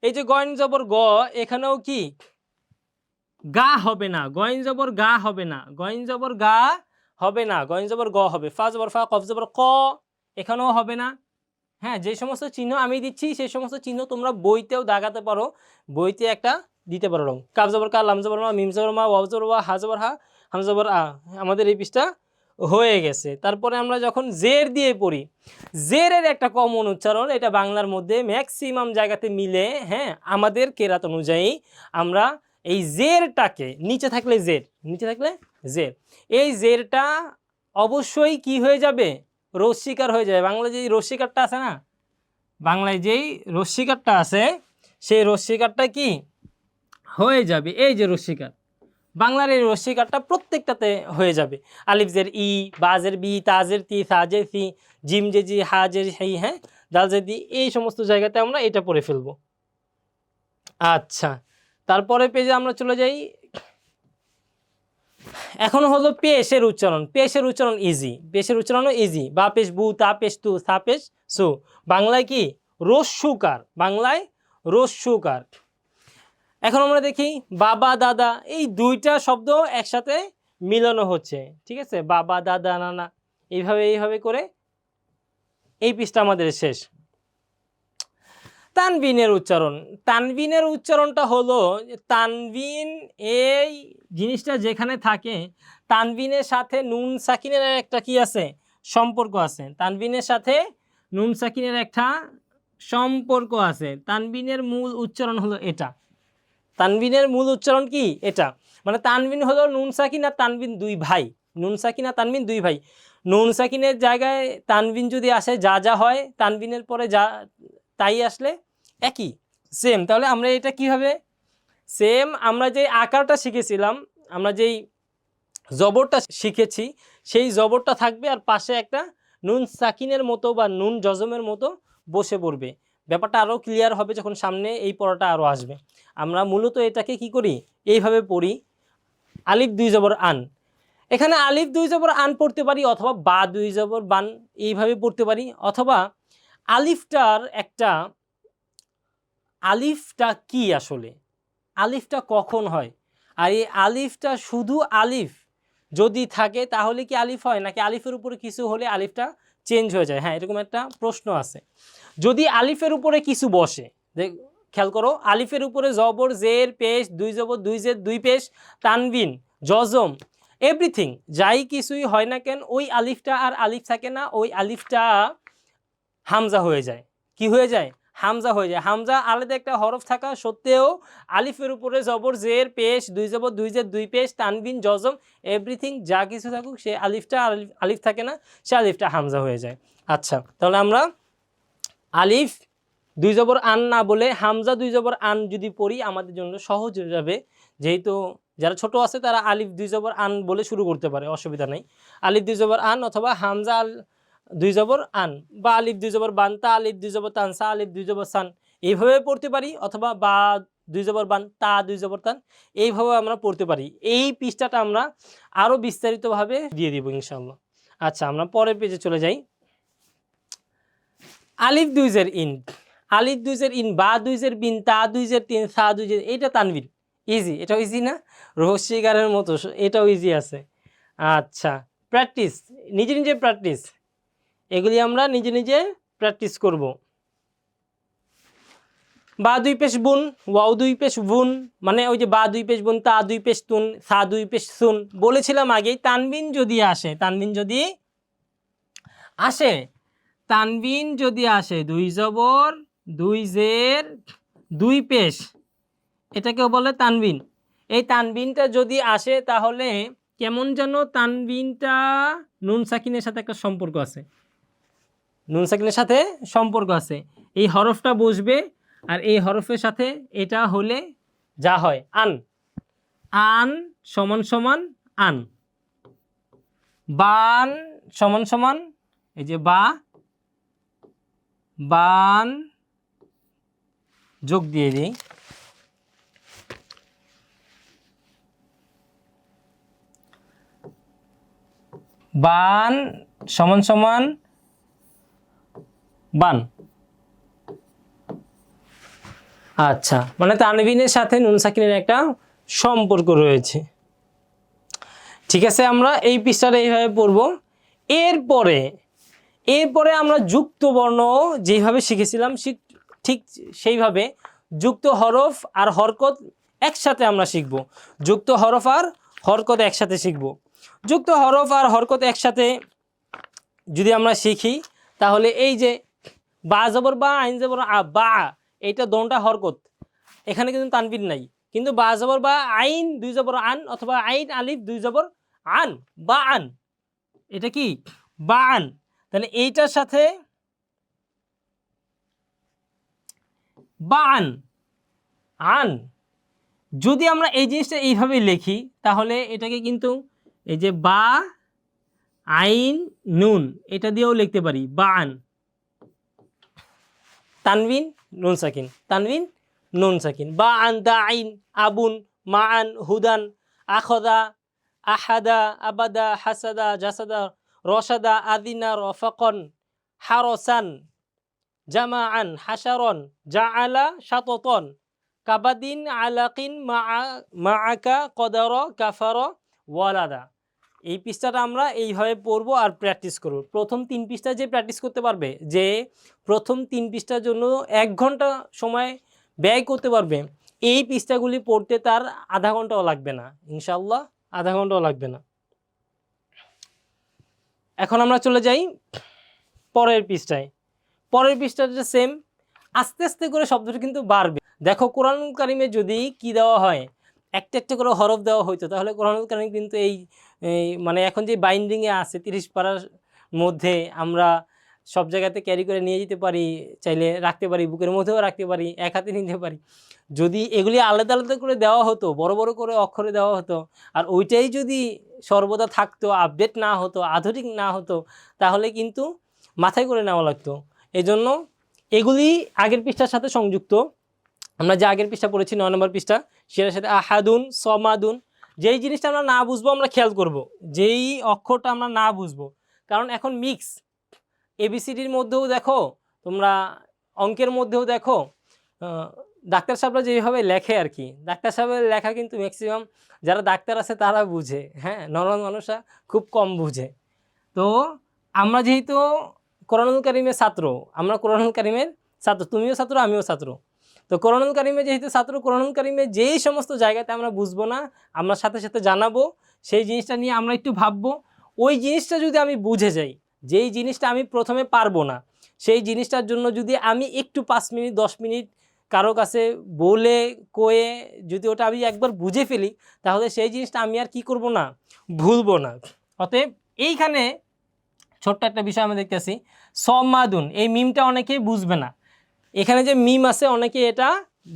এই যে গয়েন জবর গ এখানেও কি গা হবে না, গয়েন জবর গা হবে না, গয়েন জবর গা হবে না, গয়েন জবর গ হবে। ফা জবর ফা, কফ জবর ক, এখানেও হবে না। হ্যাঁ, যে সমস্ত চিহ্ন আমি দিচ্ছি সেই সমস্ত চিহ্ন তোমরা বইতেও দাগাতে পারো, বইতে একটা দিতে পারো রং। কাফ জবর কা, লাম জবর মা, মিম জবর মা, ওয়াও জবর ওয়া, হা জবর হা, হাম জবর আ। আমাদের এই পৃষ্ঠা হয়ে গেছে। তারপরে আমরা যখন জের দিয়ে পড়ি, জেরের একটা কমন উচ্চারণ, এটা বাংলার মধ্যে ম্যাক্সিমাম জায়গাতে মিলে। হ্যাঁ, আমাদের কেরাত অনুযায়ী আমরা এই জেরটাকে, নিচে থাকলে জের, নিচে থাকলে জের, এই জেরটা অবশ্যই কি হয়ে যাবে, রস্বীকার হয়ে যাবে। বাংলায় যেই রস্বীকারটা আছে না, বাংলায় যেই রস্বীকারটা আছে সেই রস্বীকারটা কি হয়ে যাবে, এই যে রস্বীকার, বাংলার এই রস্বীকারটা প্রত্যেকটাতে হয়ে যাবে। আলিফ জের ই, বাজের বি, তাজের তি, সাজের সি, জিম জে জি, হাজের হেই, হ্যাঁ, দাল জের দি, এই সমস্ত জায়গাতে আমরা এটা পড়ে ফেলবো। আচ্ছা, তারপরে পেজে আমরা চলে যাই। এখন হলো পেশের উচ্চারণ। পেশের উচ্চারণ ইজি, পেশের উচ্চারণও ইজি। বা পেশ বু, তা পেশ তু, সা পেশ সু। বাংলায় কি রস্যুকার, বাংলায় রস্যুকার। এখন আমরা দেখি বাবা দাদা, এই দুইটা শব্দ একসাথে মিলানো হচ্ছে, ঠিক আছে, বাবা দাদা নানা, এইভাবে করে এই পৃষ্ঠা আমাদের শেষ। তানবিনের উচ্চারণ, তানবিনের উচ্চারণটা হলো তানবিন, এই জিনিসটা যেখানে থাকে তানবিনের সাথে নুন সাকিনের একটা কি আছে, সম্পর্ক আছে। তানবিনের সাথে নুন সাকিনের একটা সম্পর্ক আছে। তানবিনের মূল উচ্চারণ হলো এটা, তানবিনের মূল উচ্চারণ কি এটা, মানে তানবিন হলো নুন সাকিন আর তানবিন দুই ভাই, নুন সাকিন আর তানবিন দুই ভাই। নুন সাকিনের জায়গায় তানবিন যদি আসে যা যা হয়, তানবিনের পরে যা তাই আসলে একই, সেম। তাহলে আমরা এটা কিভাবে, সেম আমরা যে আকারটা শিখেছিলাম, আমরা যেই জবরটা শিখেছি সেই জবরটা থাকবে আর পাশে একটা নুন সাকিনের মতো বা নুন জজমের মতো বসে পড়বে। ব্যাপারটা আরও ক্লিয়ার হবে যখন সামনে এই পড়াটা আরও আসবে। আমরা মূলত এটাকে কি করি, এইভাবে পড়ি, আলিফ দুই জবর আন। এখানে আলিফ দুই জবর আন পড়তে পারি, অথবা বা দুই জবর বান, এইভাবে পড়তে পারি। অথবা আলিফটার একটা, আলিফটা কি আসলে, আলিফটা কখন হয়, আর এই আলিফটা শুধু আলিফ যদি থাকে তাহলে কি আলিফ হয়, নাকি আলিফের উপরে কিছু হলে আলিফটা চেঞ্জ হয়ে যায়। হ্যাঁ, এরকম একটা প্রশ্ন আছে। যদি আলিফের উপরে কিছু বসে, খেয়াল করো, আলিফের উপরে জবর, জের, পেশ, দুই জবর, দুই জের, দুই পেশ, তানবিন, জজম, এভরিথিং যাই কিছুই হয় না কেন, ওই আলিফটা আর আলিফ থাকে না, ওই আলিফটা হামজা হয়ে যায়। কি হয়ে যায়, হামজা হয়ে যায়। হামজা আলাদা একটা হরফ থাকা সত্ত্বেও আলিফের উপরে জবর, জের, পেশ, দুই জবর, দুই জের, দুই পেশ, তানবিন, জজম, এভরিথিং যা কিছু থাকুক, সে আলিফটা আলিফ থাকে না, সে আলিফটা হামজা হয়ে যায়। আচ্ছা, তাহলে আমরা আলিফ দুই জবর আন না বলে হামজা দুই জবর আন যদি পড়ি আমাদের জন্য সহজ হয়ে যাবে। যেহেতু যারা ছোট আছে তারা আলিফ দুই জবর আন বলে শুরু করতে পারে, অসুবিধা নেই। আলিফ দুই জবর আন অথবা হামজা দুই জবর আন, বা আলিফ দুই জবর বান, তা আলিফ দুই জবর তান, সা আলিফ দুই জবর সান, এইভাবে পড়তে পারি। অথবা বা দুই জবর বান, তা দুই জবর তান, এইভাবে আমরা পড়তে পারি। এই পৃষ্ঠাটা আমরা আরও বিস্তারিতভাবে দিয়ে দিব ইনশাআল্লাহ। আচ্ছা, আমরা পরের পেজে চলে যাই। আলিফ দুই জের ইন, আলিফ দুই জের ইন, বা দুই জের বিন, তা দুই জের তিন, সা দুই জের, এটা তানবিন, ইজি, এটাও ইজি না, রহস্যিকারের মতো, এটাও ইজি আছে। আচ্ছা, প্র্যাকটিস, নিজে নিজে প্র্যাকটিস, এগুলি আমরা নিজে নিজে প্র্যাকটিস করব। বা দুই পেশ বুন, ওয়াও দুই পেশ বুন, মানে ওই যে বা দুই পেশ বুন, তা দুই পেশ তুন, সা দুই পেশ সুন, বলেছিলাম আগেই। তানবিন যদি আসে, তানবিন যদি আসে, তানবিন যদি আসে, 2 জবর 2 জের 2 পেশ, এটাকেও বলে তানবিন। এই তানবিনটা যদি আসে তাহলে কেমন যেন তানবিনটা নুন সাকিনের সাথে একটা সম্পর্ক আছে, নুন সাকিনের সাথে সম্পর্ক আছে। এই হরফটা বসবে আর এই হরফের সাথে এটা হলে যা হয় আন, আন সমান সমান আন, বান সমান সমান এই যে বা, বান যোগ দিয়ে দিই, বান সমান সমান বান। আচ্ছা, মানে তানবিনের সাথে নুন সাকিনের একটা সম্পর্ক রয়েছে। ঠিক আছে, আমরা এই পৃষ্ঠাটা এইভাবে পড়ব। এরপরে আমরা যুক্ত বর্ণ যেভাবে শিখেছিলাম ঠিক সেইভাবে যুক্ত হরফ আর হরকত একসাথে আমরা শিখব। যুক্ত হরফ আর হরকত একসাথে শিখব। যুক্ত হরফ আর হরকত একসাথে যদি আমরা শিখি তাহলে এই যে বা জবর বা, আইন জবর বা, এইটা দোনটা হরকত, এখানে কিন্তু তানবিন নাই। কিন্তু বা জবর বা, আইন 2 জবর আন, অথবা আইন আলিফ 2 জবর আন, বা আন, এটা কি বা আন। তাহলে এইটার সাথে বা আন, আন, যদি আমরা এই জিনিসটা এইভাবে লিখি তাহলে এটাকে কিন্তু এই যে বা আইন নুন এটা দিয়েও লিখতে পারি, বা আন, তানবিন নুন সাকিন, তানবিন নুন সাকিন, বা আন দা আইন আবুন মা আন হুদান আখদা আহাদা আবাদা হাসাদা জাসাদা রসাদা আদিনা রফাকন হারসান জামাআন হাসারন জাআলা শাততন কাবাদিন আলাকিন মাআকা কদর কাফার ওয়ালাদা। এই পৃষ্ঠাটা আমরা এইভাবে পড়বো আর প্র্যাকটিস করব। প্রথম 3 পৃষ্ঠা যে প্র্যাকটিস করতে পারবে, যে প্রথম 3 পৃষ্ঠার জন্য 1 ঘন্টা সময় ব্যয় করতে পারবে, এই পৃষ্ঠাগুলি পড়তে তার আধা ঘন্টাও লাগবে না, ইনশাআল্লাহ আধা ঘন্টাও লাগবে না। এখন আমরা চলে যাই পরের পৃষ্ঠায়। পরের পৃষ্ঠাটা সেম, আস্তে আস্তে করে শব্দটা কিন্তু বাড়বে। দেখো কোরআনুল কারিমে যদি কি দেওয়া হয়, একটা একটা করে হরফ দেওয়া হইতো তাহলে কোরআনুল কারিম কিন্তু এই মানে এখন যে বাইন্ডিংয়ে আছে 30 পারার মধ্যে আমরা সব জায়গাতে ক্যারি করে নিয়ে যেতে পারি, চাইলে রাখতে পারি, বুকের মধ্যেও রাখতে পারি, এক হাতে নিতে পারি। যদি এগুলি আলাদা আলাদা করে দেওয়া হতো, বড় বড় করে অক্ষরে দেওয়া হতো, আর ওইটাই যদি সর্বদা থাকতো, আপডেট না হতো, আধুনিক না হতো, তাহলে কিন্তু মাথায় করে নেওয়া লাগতো। এই জন্য এগুলি আগের পৃষ্ঠার সাথে সংযুক্ত। আমরা যে আগের পৃষ্ঠা পড়েছি 9 নম্বর পৃষ্ঠা, সেটার সাথে আহাদুন সমাদুন। যেই জিনিসটা আমরা না বুঝবো আমরা খেয়াল করব, যেই অক্ষরটা আমরা না বুঝবো, কারণ এখন মিক্স, এবিসিডির মধ্যেও দেখো তোমরা, অঙ্কের মধ্যেও দেখো, ডাক্তার সাহেবরা যেভাবে লেখে আর কি, ডাক্তার সাহেবের লেখা কিন্তু ম্যাক্সিমাম যারা ডাক্তার আছে তারা বুঝে, হ্যাঁ, নর্মাল মানুষরা খুব কম বুঝে। তো আমরা যেহেতু কোরআনুল কারিমের ছাত্র, আমরা কোরআনুল কারিমের ছাত্র, তুমিও ছাত্র আমিও ছাত্র, তো কোরআনুল কারিমে যেহেতু ছাত্র, কোরআনুল কারিমে যেই সমস্ত জায়গাতে আমরা বুঝবো না আমরা সাথে সাথে জানাবো, সেই জিনিসটা নিয়ে আমরা একটু ভাববো। ওই জিনিসটা যদি আমি বুঝে যাই, যেই জিনিসটা আমি প্রথমে পারবো না, সেই জিনিসটার জন্য যদি আমি একটু 5 মিনিট 10 মিনিট কারো কাছে বলে কয়ে যদি ওটা আমি একবার বুঝে ফেলি, তাহলে সেই জিনিসটা আমি আর কি করব না, ভুলবো না। অতএব এইখানে ছোট্ট একটা বিষয় আমরা দেখতেছি, সমাদুন, এই মিমটা অনেকেই বুঝবে না। এখানে যে মিম আছে অনেকে এটা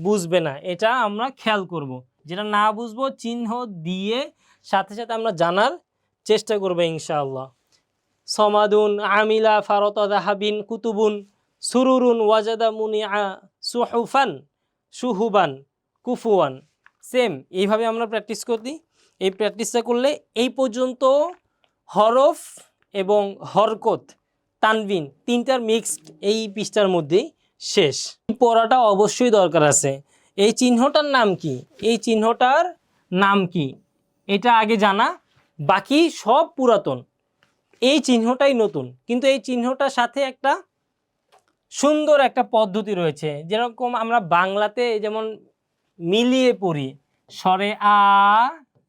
বুঝবে না, এটা আমরা খেয়াল করব। যেটা না বুঝবো চিহ্ন দিয়ে সাথে সাথে আমরা জানার চেষ্টা করবো ইনশাআল্লাহ। সমাদুন আমিলা ফারতা দাহাবিন কুতুবুন সুরুরুন ওয়াজাদা মুনিআ সুহুফান সুহুবান কুফুয়ান। সেম এইভাবে আমরা প্র্যাকটিস করি। এই প্র্যাকটিসটা করলে এই পর্যন্ত হরফ এবং হরকত তানবিন তিনটার মিক্সড এই পৃষ্ঠার মধ্যেই শেষ। পড়াটা অবশ্যই দরকার আছে। এই চিহ্নটার নাম কি, এই চিহ্নটার নাম কি, এটা আগে জানা, বাকি সব পুরাতন, এই চিহ্নটাই নতুন। কিন্তু এই চিহ্নটার সাথে একটা সুন্দর একটা পদ্ধতি রয়েছে, যেরকম আমরা বাংলাতে যেমন মিলিয়ে পড়ি, স্বরে আ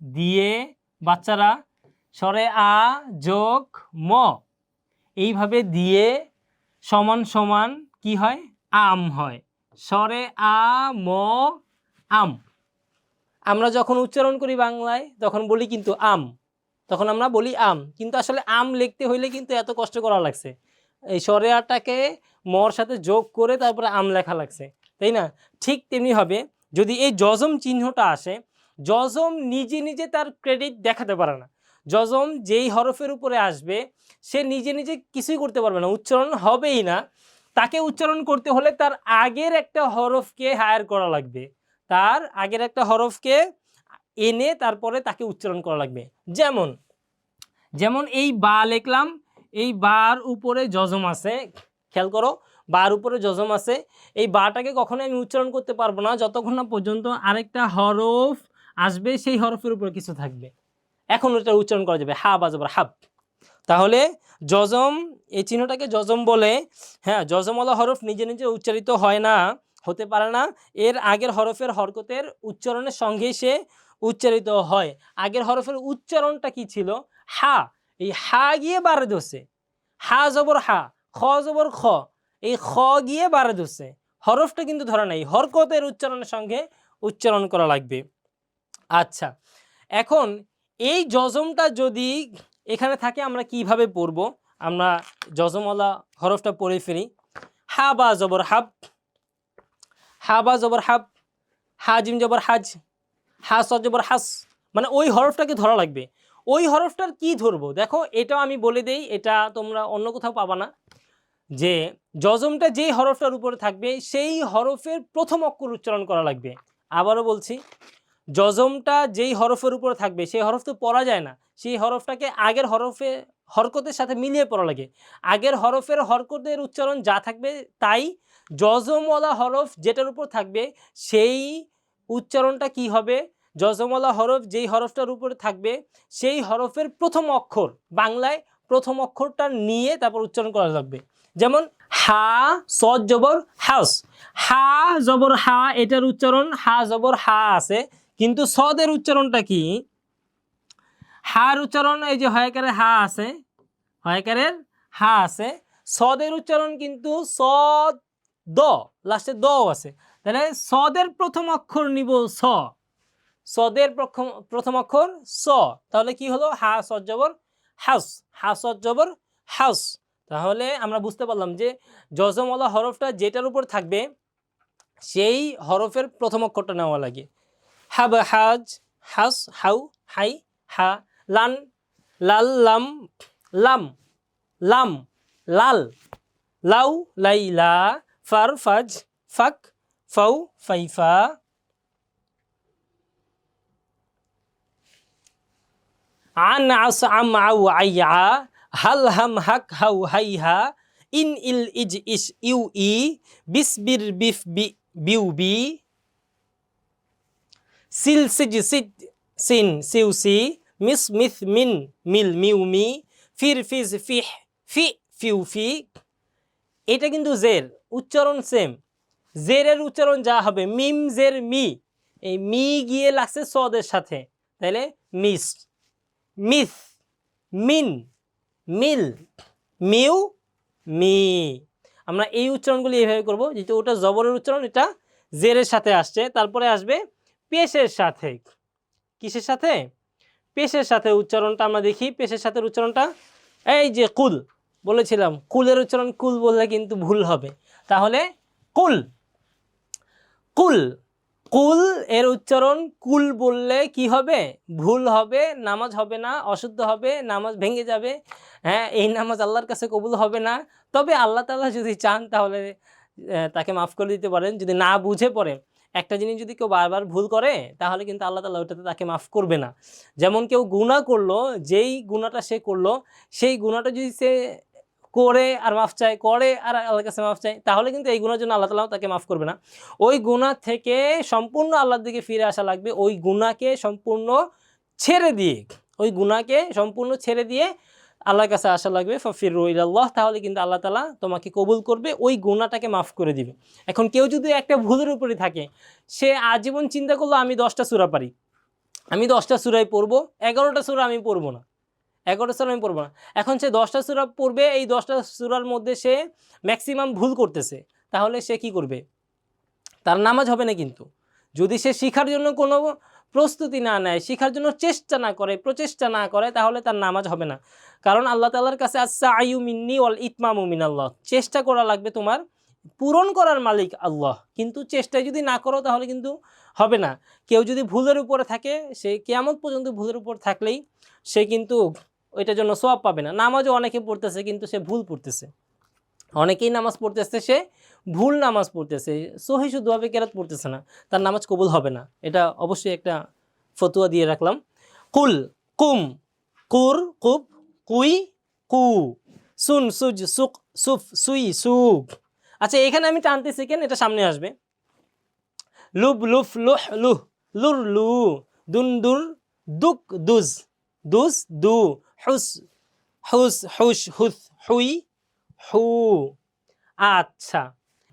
দিয়ে বাচ্চারা স্বরে আ যোগ ম, এইভাবে দিয়ে সমান সমান কি হয়, আম হয়। স্বরে আ ম আম। আমরা যখন উচ্চারণ করি বাংলায় তখন বলি কিন্তু আম, তখন আমরা বলি আম, কিন্তু আসলে আম লিখতে হইলে কিন্তু এত কষ্ট করা লাগছে, এই স্বরে আটাকে মর সাথে যোগ করে তারপরে আম লেখা লাগছে, তাই না? ঠিক তেমনি হবে যদি এই যজম চিহ্নটা আসে, যজম নিজে নিজে তার ক্রেডিট দেখাতে পারে না। যজম যেই হরফের উপরে আসবে সে নিজে নিজে কিছুই করতে পারবে না, উচ্চারণ হবেই না। তাকে উচ্চারণ করতে হলে তার আগের একটা হরফকে হায়ার করা লাগবে, তার আগের একটা হরফকে এনে তারপরে তাকে উচ্চারণ করা লাগবে। যেমন যেমন এই বা লিখলাম, এই বার উপরে যজম আছে, খেয়াল করো, বার উপরে যজম আছে। এই বাটাকে কখনোই আমি উচ্চারণ করতে পারবো না যতক্ষণ না পর্যন্ত আরেকটা হরফ আসবে, সেই হরফের উপরে কিছু থাকবে, এখন ওটা উচ্চারণ করা যাবে, হা বা জবর হাব। তাহলে যজম, এই চিহ্নটাকে যজম বলে। হ্যাঁ, যজমওয়ালা হরফ নিজে নিজে উচ্চারিত হয় না, হতে পারে না, এর আগের হরফের হরকতের উচ্চারণের সঙ্গেই সে উচ্চারিত হয়। আগের হরফের উচ্চারণটা কি ছিল, হা, এই হা গিয়ে বারে ধরছে, হা জবর হা, খ জবর খ, এই খ গিয়ে বারে ধরছে, হরফটা কিন্তু ধরা নাই, হরকতের উচ্চারণের সঙ্গে উচ্চারণ করা লাগবে। আচ্ছা, এখন এই যজমটা যদি এখানে থাকে আমরা কিভাবে পড়ব, আমরা যজমওয়ালা হরফটা পড়ে ফেলি। হা বা জবর হাব, হা বা জবর হাব, হা জিম জবর হাজ, হা স জবর হাস, মানে ওই হরফটাকে ধরা লাগবে। ওই হরফটার কি ধরবো, দেখো এটাও আমি বলে দেই, এটা তোমরা অন্য কোথাও পাবা না, যে যজমটা যেই হরফটার উপরে থাকবে সেই হরফের প্রথম অক্ষর উচ্চারণ করা লাগবে। আবারও বলছি, যজমটা যেই হরফের উপরে থাকবে সেই হরফ তো পড়া যায় না, সেই হরফটাকে আগের হরফে হরকতের সাথে মিলিয়ে পড়া লাগে। আগের হরফের হরকতের উচ্চারণ যা থাকবে তাই, যজমওয়ালা হরফ যেটার উপর থাকবে সেই উচ্চারণটা কি হবে, যজমওয়ালা হরফ যেই হরফটার উপরে থাকবে সেই হরফের প্রথম অক্ষর, বাংলায় প্রথম অক্ষরটা নিয়ে তারপর উচ্চারণ করা লাগবে। যেমন হা সদ জবর হাস, হা জবর হা, এটার উচ্চারণ হা জবর হা আছে, কিন্তু সদের উচ্চারণটা কি, হার উচ্চারণ এই যে হয়কারের হা আছে, হয়কারের হা আছে, সদের উচ্চারণ কিন্তু সদ দ, লাস্টে দ আছে, তাহলে সদের প্রথম অক্ষর নিব স, সদের প্রথম অক্ষর স, তাহলে কি হলো, হা সদ জবর হাস, হা সদ জবর হাস। তাহলে আমরা বুঝতে পারলাম যে যজমওয়ালা হরফটা যেটার উপর থাকবে সেই হরফের প্রথম অক্ষরটা নেওয়া লাগে। হাব হাজ, হাস হাউ হাই হা, লান লাল লাম লাম লাম লাল, লাউ লাইলা, ফার ফাজ ফাক, ফাউ ফাইফা, আন আস আম আউ আইয়া, হাল হাম হাক হাউ হাইহা, ইন ইল ইজ ইস ইউ ই, বিসবির বিফ বি বিউ বি, সিল সিজ সিজ সিন সিউ সি, মিস মিথ মিন মিল মিউ মি, ফির ফিজ ফিহ ফি ফিউ ফি। এটা কিন্তু জের উচ্চারণ সেম, জেরের উচ্চারণ যা হবে মিম জের মি, এই মি গিয়ে লাগছে সদের সাথে, তাহলে মিস, মিথ, মিন, মিল, মিউ, মি। আমরা এই উচ্চারণগুলি এইভাবে করব, যেহেতু ওটা জবরের উচ্চারণ, এটা জেরের সাথে আসছে, তারপরে আসবে পেশের সাথে, কিসের সাথে, পেশের সাথে। উচ্চারণটা আমরা দেখি, পেশের সাথে উচ্চারণটা এই যে কুল বলেছিলাম, কুলের উচ্চারণ কুল বললে কিন্তু ভুল হবে, তাহলে কুল, কুল, কুল এর উচ্চারণ কুল বললে কি হবে, ভুল হবে, নামাজ হবে না, অশুদ্ধ হবে, নামাজ ভেঙে যাবে। হ্যাঁ, এই নামাজ আল্লাহর কাছে কবুল হবে না। তবে আল্লাহ তাআলা যদি চান তাহলে তাকে মাফ করে দিতে পারেন, যদি না বুঝে পড়ে। একটা জিনিস যদি কেউ বারবার ভুল করে তাহলে কিন্তু আল্লাহ তাআলা ওটাতে তাকে মাফ করবে না। যেমন কেউ গুনাহ করলো, যেই গুনাহটা সে করলো সেই গুনাহটা যদি সে করে আর মাফ চায়, করে আর আল্লাহর কাছে মাফ চায়, তাহলে কিন্তু এই গুনার জন্য আল্লাহ তাআলা তাকে মাফ করবে না। ওই গুনাহ থেকে সম্পূর্ণ আল্লাহর দিকে ফিরে আসা লাগবে, ওই গুনাহকে সম্পূর্ণ ছেড়ে দিয়ে, ওই গুনাহকে সম্পূর্ণ ছেড়ে দিয়ে আল্লাহর কাছে আসা লাগবে, ফাফিরু ইলাল্লাহ, তাহলে কিন্তু আল্লাহ তাআলা তোমাকে কবুল করবে, ওই গুনাহটাকে মাফ করে দিবে। এখন কেউ যদি একটা ভুলের উপরে থাকে, সে আজীবন চিন্তা করলো আমি 10টা সূরা পারি, আমি 10টা সূরাই পড়বো, 11টা সূরা আমি পড়বো না, 11টা সূরা আমি পড়বো না। এখন সে 10টা সূরা পড়বে, এই 10টা সূরার মধ্যে সে ম্যাক্সিমাম ভুল করতেছে, তাহলে সে কি করবে? তার নামাজ হবে না কিন্তু। যদি সে শিখার জন্য কোনো প্রস্তুতি না নেয়, শিখার জন্য চেষ্টা না করে, প্রচেষ্টা না করে, তাহলে তার নামাজ হবে না। কারণ আল্লাহ তাআলার কাছে আস-সা'য়ু মিন্নি ওয়াল ইতমামু মিনাল্লাহ, চেষ্টা করা লাগবে তোমার, পূরণ করার মালিক আল্লাহ। কিন্তু চেষ্টা যদি না করো তাহলে কিন্তু হবে না। কেউ যদি ভুলের উপরে থাকে, সে কিয়ামত পর্যন্ত ভুলের উপর থাকলেই সে কিন্তু ওইটার জন্য সওয়াব পাবে না। নামাজও অনেকে পড়তেছে কিন্তু সে ভুল পড়তেছে, অনেকেই নামাজ পড়তেছে সে ভুল নামাজ পড়তেছে, সহি শুদ্ধভাবে কেরাত পড়তেছে না, তার নামাজ কবুল হবে না। এটা অবশ্যই একটা ফতুয়া দিয়ে রাখলাম। কুল, কুম, কুর, কুব, কুই, কু, সুন, সুজ, সুক, সুফ, সুই, সুক। আচ্ছা, এখানে আমি টানতেছি কেন, এটা সামনে আসবে। লুব, লুফ, লুহ, লুহ, লুর, লু, দুন, দুর, দুক, দুজ, দুস, দু, হুস, হুস, হুস, হুস, হুই, হু। আচ্ছা,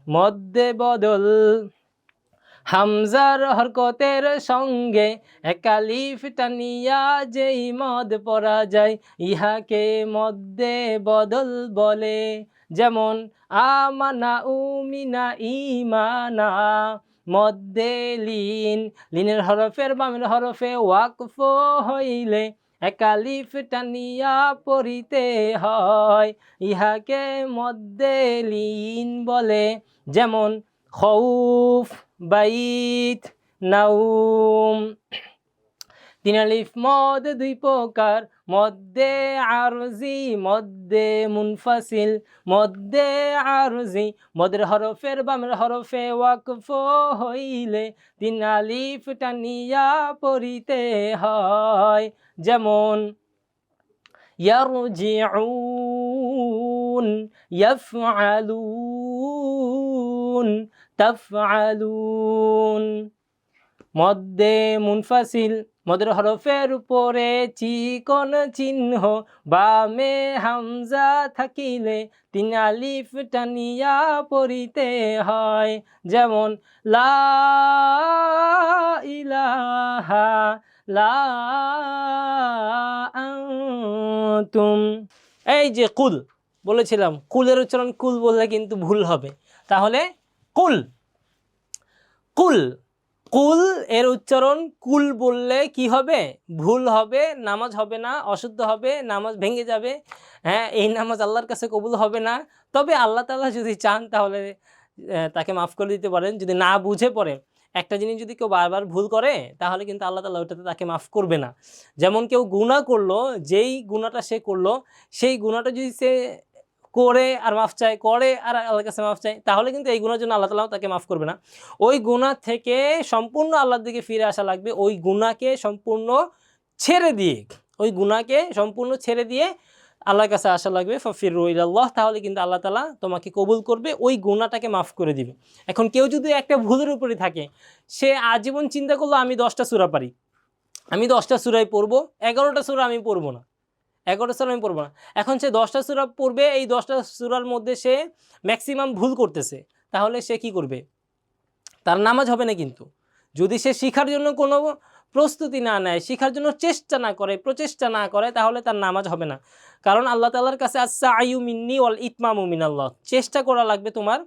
মধ্যে বদল হামজার হরকতের সঙ্গে একালিফ টানিয়া যেই মদ পড়া যায়, ইহাকে মধ্যে বদল বলে। যেমন আমানা, উমিনা, ইমানা। মধ্যে লিন, লিনের হরফের বামের হরফে ওয়াকফ হইলে একালিফ টানিয়া পড়িতে হয়, ইহাকে মধ্যে লিন বলে। যেমন খৌফ, বাইত, নাউম। 3 আলিফ মদ 2 প্রকার, মধ্যে আরজি, মধ্যে মুনফাসিল। মধ্যে আরজি, মদের হরফের বামের হরফে ওয়াকফ হইলে 3 আলিফ টানিয়া পড়িতে হয়। যেমন ইয়ারজিউন, ইয়াফআলুন, তাফআলুন। মধ্যে মুনফাসিল, মদের হরফের উপরে চিকন চিহ্ন, বামে হামজা থাকিলে 3 আলিফ টানিয়া পড়িতে হয়। যেমন লা ইলাহা, লা আনতুম। এই যে কুল বলেছিলাম, কুলের উচ্চারণ কুল বললে কিন্তু ভুল হবে, তাহলে কুল, কুল, কুল এর উচ্চারণ কুল বললে কি হবে? ভুল হবে, নামাজ হবে না, অশুদ্ধ হবে, নামাজ ভেঙে যাবে। হ্যাঁ, এই নামাজ আল্লাহর কাছে কবুল হবে না। তবে আল্লাহ তাআলা যদি চান তাহলে তাকে মাফ করে দিতে পারেন। যদি না বুঝে পড়ে একটা জিনিস, যদি কেউ বারবার ভুল করে তাহলে কিন্তু আল্লাহ তাআলা ওটাতে তাকে মাফ করবে না। যেমন কেউ গুনাহ করলো, যেই গুনাহটা সে করলো সেই গুনাহটা যদি সে করে আর মাফ চায়, করে আর আল্লাহর কাছে মাফ চায়, তাহলে কিন্তু এই গুনার জন্য আল্লাহ তাআলা তাকে মাফ করবে না। ওই গুনাহ থেকে সম্পূর্ণ আল্লাহর দিকে ফিরে আসা লাগবে। ওই গুনাহকে সম্পূর্ণ ছেড়ে দিয়ে, ওই গুনাহকে সম্পূর্ণ ছেড়ে দিয়ে আল্লাহর কাছে আসা লাগবে। ফাফিরু ইলাল্লাহ, তাহলে কিন্তু আল্লাহ তাআলা তোমাকে কবুল করবে, ওই গুনাহটাকে মাফ করে দিবে। এখন কেউ যদি একটা ভুলের উপরে থাকে, সে আজীবন চিন্তা করলো আমি 10টা সূরা পারি, আমি 10টা সূরাই পড়বো, 11টা সূরা আমি পড়বো না, 11টা সূরা আমি পড়বো না। এখন সে 10টা সূরা পড়বে, এই 10টা সূরার মধ্যে সে ম্যাক্সিমাম ভুল করতেছে, তাহলে সে কি করবে? তার নামাজ হবে না কিন্তু। যদি সে শিখার জন্য কোনো প্রস্তুতি না নেয়, শিখার জন্য চেষ্টা না করে, প্রচেষ্টা না করে, তাহলে তার নামাজ হবে না। কারণ আল্লাহ তাআলার কাছে আস-সা'য়ু মিন্নি ওয়াল ইতমামু মিনাল্লাহ, চেষ্টা করা লাগবে তোমার,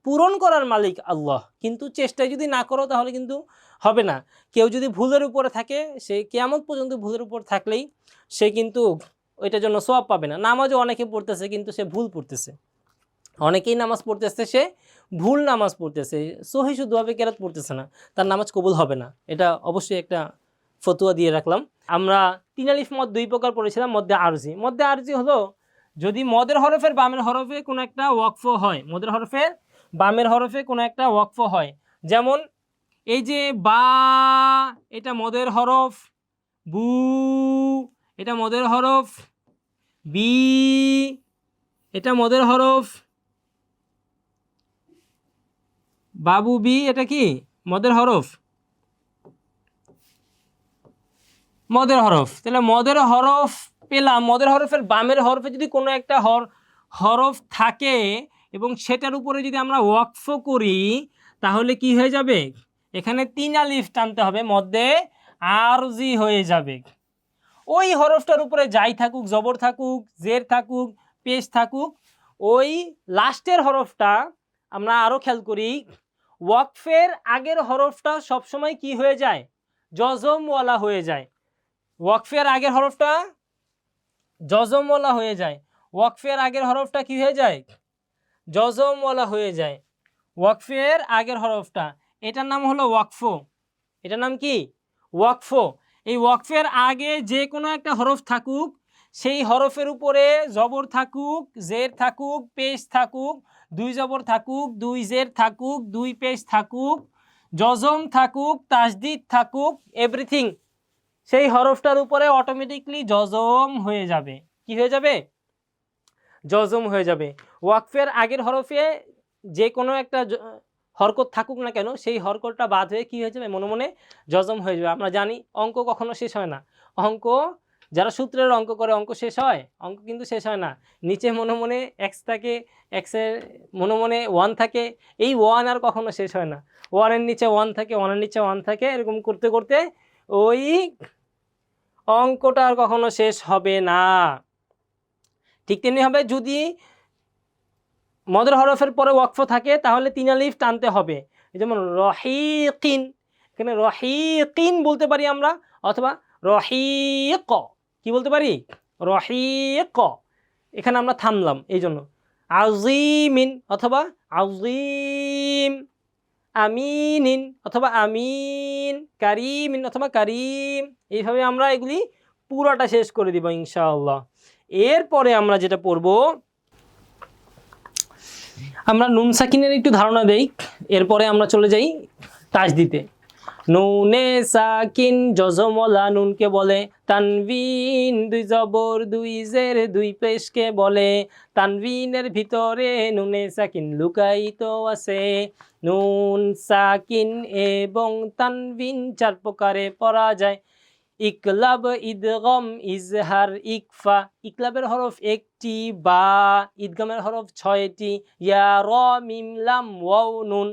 পূরণ করার মালিক আল্লাহ। কিন্তু চেষ্টা যদি না করো তাহলে কিন্তু হবে না। কেউ যদি ভুলের উপরে থাকে, সে কিয়ামত পর্যন্ত ভুলের উপর থাকলেই সে কিন্তু ওইটার জন্য সওয়াব পাবে না। নামাজও অনেকে পড়তেছে কিন্তু সে ভুল পড়তেছে, অনেকেই নামাজ পড়তেছে সে ভুল নামাজ পড়তেছে, সহি শুদ্ধভাবে কেরাত পড়তেছে না, তার নামাজ কবুল হবে না। এটা অবশ্যই একটা ফতুয়া দিয়ে রাখলাম। আমরা 3 আলিফ মদ 2 প্রকার পড়েছিলাম। মধ্যে আরজি, মধ্যে আরজি হলো যদি মদের হরফের বামের হরফে কোনো একটা ওয়াকফ হয়, মদের হরফের বামের হরফে কোনো একটা ওয়াকফ হয়। যেমন এই যে বা, এটা মদের হরফ, বু এটা মদের হরফ, বি এটা মদের হরফ, বাবু বি এটা কি মদের হরফ, মদের হরফ। তাহলে মদের হরফ পেলাম, মদের হরফের বামের হরফে যদি কোনো একটা হরফ থাকে এবং সেটার উপরে যদি আমরা ওয়াকফ করি, তাহলে কি হয়ে যাবে? এখানে 3 আলিফ টানতে হবে, মধ্যে আরজি হয়ে যাবে। ওই হরফটার উপরে যাই থাকুক, জবর থাকুক, জের থাকুক, পেশ থাকুক, ওই লাস্টের হরফটা আমরা আরও খেয়াল করি, ওয়াকফের আগের হরফটা সবসময় কি হয়ে যায়? জজমওয়ালা হয়ে যায়। ওয়াকফের আগের হরফটা জজমওয়ালা হয়ে যায়। ওয়াকফের আগের হরফটা কি হয়ে যায়? জজমওয়ালা হয়ে যায়। ওয়াকফের আগের হরফটা, এটার নাম হলো ওয়াকফ। এটার নাম কি? ওয়াকফ। এই ওয়াকফের আগে যে কোনো একটা হরফ থাকুক, সেই হরফের উপরে জবর থাকুক, জের থাকুক, পেশ থাকুক, দুই জবর থাকুক, দুই জের থাকুক, দুই পেশ থাকুক, জজম থাকুক, তাসদিদ থাকুক, এভরিথিং, সেই হরফটার উপরে অটোমেটিকলি জজম হয়ে যাবে। কি হয়ে যাবে? জজম হয়ে যাবে। ওয়াকফের আগের হরফে যে কোনো একটা হরকত থাকুক না কেন, সেই হরকতটা বাদ হয়ে কী হয়ে যাবে? মনে মনে জজম হয়ে যাবে। আমরা জানি অঙ্ক কখনো শেষ হয় না। অঙ্ক যারা সূত্রের অঙ্ক করে, অঙ্ক শেষ হয়? অঙ্ক কিন্তু শেষ হয় না। নিচে মনে মনে এক্স থাকে, এক্সের মনে মনে ওয়ান থাকে, এই ওয়ান আর কখনো শেষ হয় না। ওয়ানের নিচে ওয়ান থাকে, ওয়ানের নিচে ওয়ান থাকে, এরকম করতে করতে ওই অঙ্কটা আর কখনো শেষ হবে না। ঠিক তেমনি হবে, যদি মদের হরফের পরে ওয়াকফ থাকে তাহলে 3 আলিফ টানতে হবে। যেমন রহিকিন, এখানে রহিকিন বলতে পারি আমরা, অথবা রহিক, কি বলতে পারি? রহিক। এখানে আমরা থামলাম এই জন্য। আজিমিন অথবা আজিম, আমিনিন অথবা আমিন, কারিমিন অথবা কারিম, এইভাবে আমরা এগুলি পুরোটা শেষ করে দিব ইনশাআল্লাহ। এরপরে আমরা যেটা পড়ব, আমরা নুন সাকিনের একটু ধারণা দেই, এরপরে আমরা চলে যাই তাসদিদে। নুনে সাকিন জজমওয়ালা নুনকে বলে, তানবিন দুই জবর দুই জের দুই পেশকে বলে, তানবিনের ভিতরে নুনে সাকিন লুকায়িত আছে। নুন সাকিন এবং তানবিন 4 প্রকারে পড়া যায়। ইকলাব, ইদগম, ইজহার, ইকফা। ইকলাবের হরফ 1টি বা ইদগমের হরফ 6টি, ইয়া, র, মিম, লাম, ওয়াও, নুন।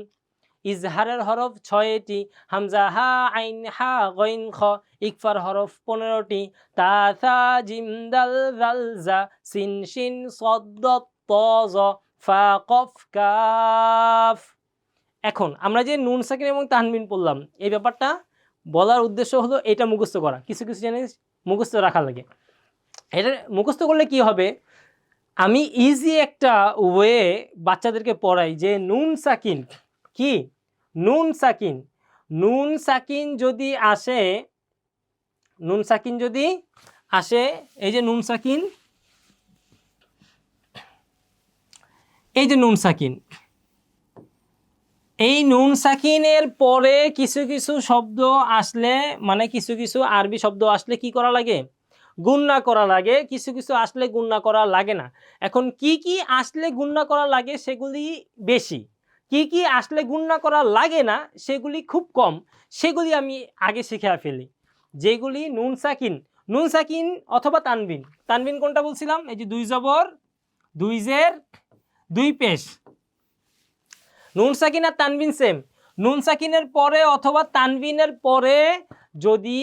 ইজহারের হরফ 6টি, হামজা, হা, আইন, হা, গইন, খ। ইকফার হরফ 15টি, তা, থা, জিম, দাল, জাল, জা, সিন, শিন, সদ, দত, ত, জ, ফা, কফ, কাফ। এখন আমরা যে নুন সাকিন এবং তানবিন পড়লাম, এই ব্যাপারটা বলার উদ্দেশ্য হলো এটা মুখস্থ করা। কিছু কিছু জিনিস মুখস্থ রাখা লাগে। এটা মুখস্থ করলে কি হবে, আমি ইজি একটা ওয়ে বাচ্চাদেরকে পড়াই যে নুন সাকিন কি, নুন সাকিন, নুন সাকিন যদি আসে, নুন সাকিন যদি আসে, এই যে নুন সাকিন, এই যে নুন সাকিন, এই নুন সাকিনের পরে কিছু কিছু শব্দ আসলে, মানে কিছু কিছু আরবি শব্দ আসলে কি করা লাগে? গুণনা করা লাগে। কিছু কিছু আসলে গুণনা করা লাগে না। এখন কি কি আসলে গুণনা করা লাগে সেগুলি বেশি, কি কি আসলে গুণনা করা লাগে না সেগুলি খুব কম। সেগুলি আমি আগে শিখে ফেলি। যেগুলি নুন সাকিন, নুন সাকিন অথবা তানবিন। তানবিন কোনটা বলছিলাম? এই যে দুই জবর দুই জের দুই পেশ। নুন সাকিন আর তানবিন সেম। নুন সাকিনের পরে অথবা তানবিনের পরে যদি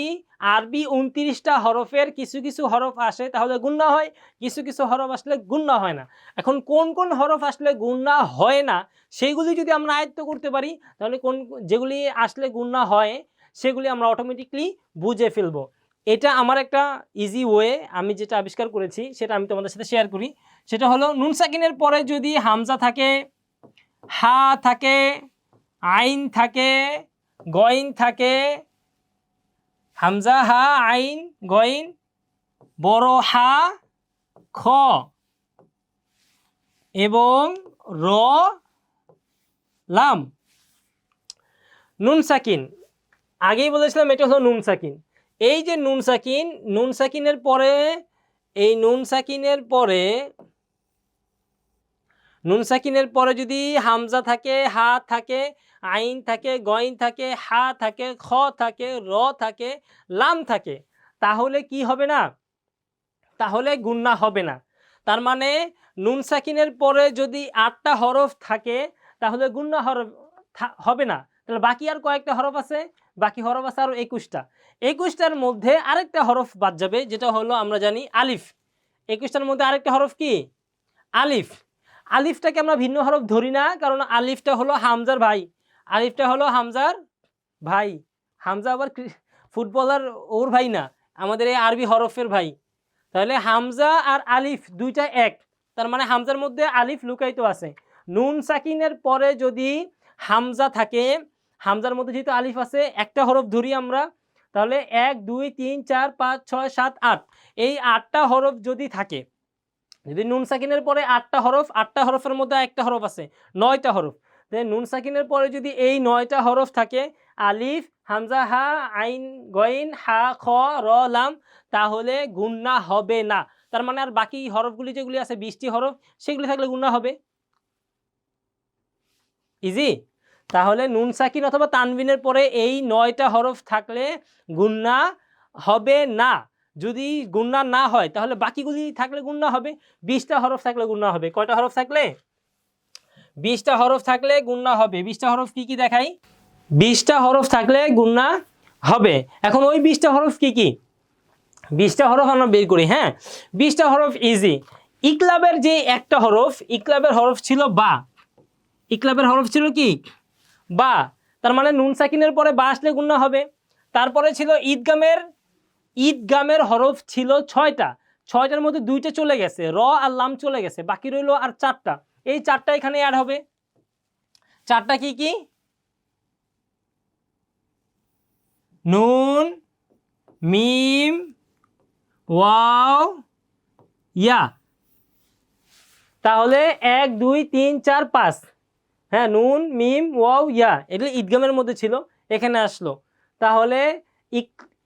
আরবি 29টা হরফের কিছু কিছু হরফ আসে তাহলে গুণনা হয়, কিছু কিছু হরফ আসলে গুণনা হয় না। এখন কোন কোন হরফ আসলে গুণনা হয় না সেইগুলি যদি আমরা আয়ত্ত করতে পারি, তাহলে যেগুলি আসলে গুণনা হয় সেগুলি আমরা অটোমেটিকলি বুঝে ফেলবো। এটা আমার একটা ইজি ওয়ে, আমি যেটা আবিষ্কার করেছি সেটা আমি তোমাদের সাথে শেয়ার করি। সেটা হলো, নুন সাকিনের পরে যদি হামজা থাকে, হা থাকে, আইন থাকে, গইন থাকে, হামজা, হা, আইন, গইন, বড় হা, খ এবং র, লাম। নুন সাকিন আগেই বলেছিলাম এটা হলো নুন সাকিন। এই যে নুন সাকিন, নুন সাকিনের পরে, এই নুন সাকিনের পরে, নুন সাকিনের পরে যদি হামজা থাকে, হা থাকে, আইন থাকে, গইন থাকে, হা থাকে, খ থাকে, র থাকে, লাম থাকে, তাহলে কি হবে না? তাহলে গুণনা হবে না। তার মানে নুন সাকিনের পরে যদি 8টা হরফ থাকে তাহলে গুণনা হবে না। তাহলে বাকি আর কয়েকটা হরফ আছে, বাকি হরফ আছে আরও 21টা। 21টার মধ্যে আরেকটা হরফ বাদ যাবে, যেটা হলো আমরা জানি আলিফ। 21টার মধ্যে আরেকটা হরফ কি? আলিফ। আলিফটাকে আমরা ভিন্ন হরফ ধরি না, কারণ আলিফটা হলো হামজার ভাই। আলিফটা হলো হামজার ভাই। হামজা আবার ফুটবলার ওর ভাই না, আমাদের এই আরবি হরফের ভাই। তাহলে হামজা আর আলিফ দুইটা এক, তার মানে হামজার মধ্যে আলিফ লুকায়িত আছে। নুন সাকিনের পরে যদি হামজা থাকে, হামজার মধ্যে যেহেতু আলিফ আছে, একটা হরফ ধরি আমরা, তাহলে 1 2 3 4 5 6 7 8, এই 8টা হরফ যদি থাকে, যদি নুন সাকিনের পরে 8টা হরফ, 8টা হরফের মধ্যে একটা হরফ আছে, 9টা হরফ। তাহলে নুন সাকিনের পরে যদি এই 9টা হরফ থাকে, আলিফ, হামজা, হা, আইন, গইন, হা, খ, র, লাম, তাহলে গুন্না হবে না। তার মানে আর বাকি হরফগুলি যেগুলি আছে 20টি হরফ, সেগুলি থাকলে গুন্না হবে। ইজি। তাহলে নুন সাকিন অথবা তানবিনের পরে এই 9টা হরফ থাকলে গুন্না হবে না। যদি গুন্না না হয় তাহলে বাকিগুলি থাকলে গুন্না হবে। 20টা হরফ থাকলে গুন্না হবে। কয়টা হরফ থাকলে? 20টা হরফ থাকলে গুন্না হবে। 20টা হরফ কি কি দেখাই? 20টা হরফ থাকলে গুন্না হবে। এখন ওই 20টা হরফ কি কি? 20টা হরফ আমরা বের করি। হ্যাঁ, 20টা হরফ ইজি। ইকলাবের যে একটা হরফ, ইকলাবের হরফ ছিল বা। ইকলাবের হরফ ছিল কি? বা। তার মানে নুন সাকিনের পরে বা আসলে গুন্না হবে। তারপরে ছিল ঈদগামের, ঈদগামের হরফ ছিল 6টা। 6টার মধ্যে 2টা চলে গেছে, র আর লাম চলে গেছে, বাকি রইল আর 4টা। এই 4টা এখানে অ্যাড হবে। 4টা কি কি? নুন, মিম, ওয়াও, ইয়া। তাহলে 1 2 3 4 5, হ্যাঁ, নুন, মিম, ওয়াও, ইয়া, এগুলো ঈদগামের মধ্যে ছিল, এখানে আসলো। তাহলে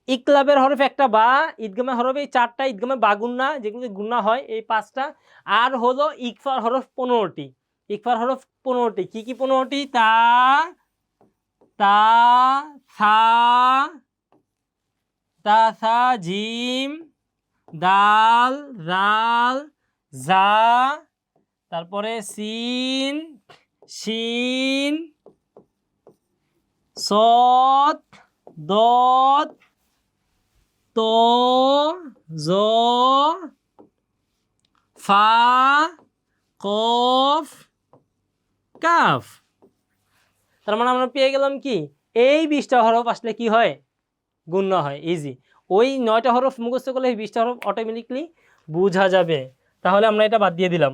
ইকলাবের হরফ একটা বা, ঈদগামের হরফ এই 4টা, ঈদগামে বা গুন্না, যেগুলো গুন্না হয় এই 5টা। আর হলো ইকফার হরফ 15টি। ইকফার হরফ 15টি। কি কি 15টি? তা, তা, সা, তা, সা, জিম, দাল, রাল, জা, তারপরে সিন, শিন, সদ, দদ, ত, জ, ফা, কফ, কাফ। তার মানে আমরা পেয়ে গেলাম কি? এই 20টা হরফ আসলে কি হয়? গুণনা হয়। ইজি। ওই 9টা হরফ মুখস্থ করলে এই 20টা হরফ অটোমেটিকলি বোঝা যাবে। তাহলে আমরা এটা বাদ দিয়ে দিলাম।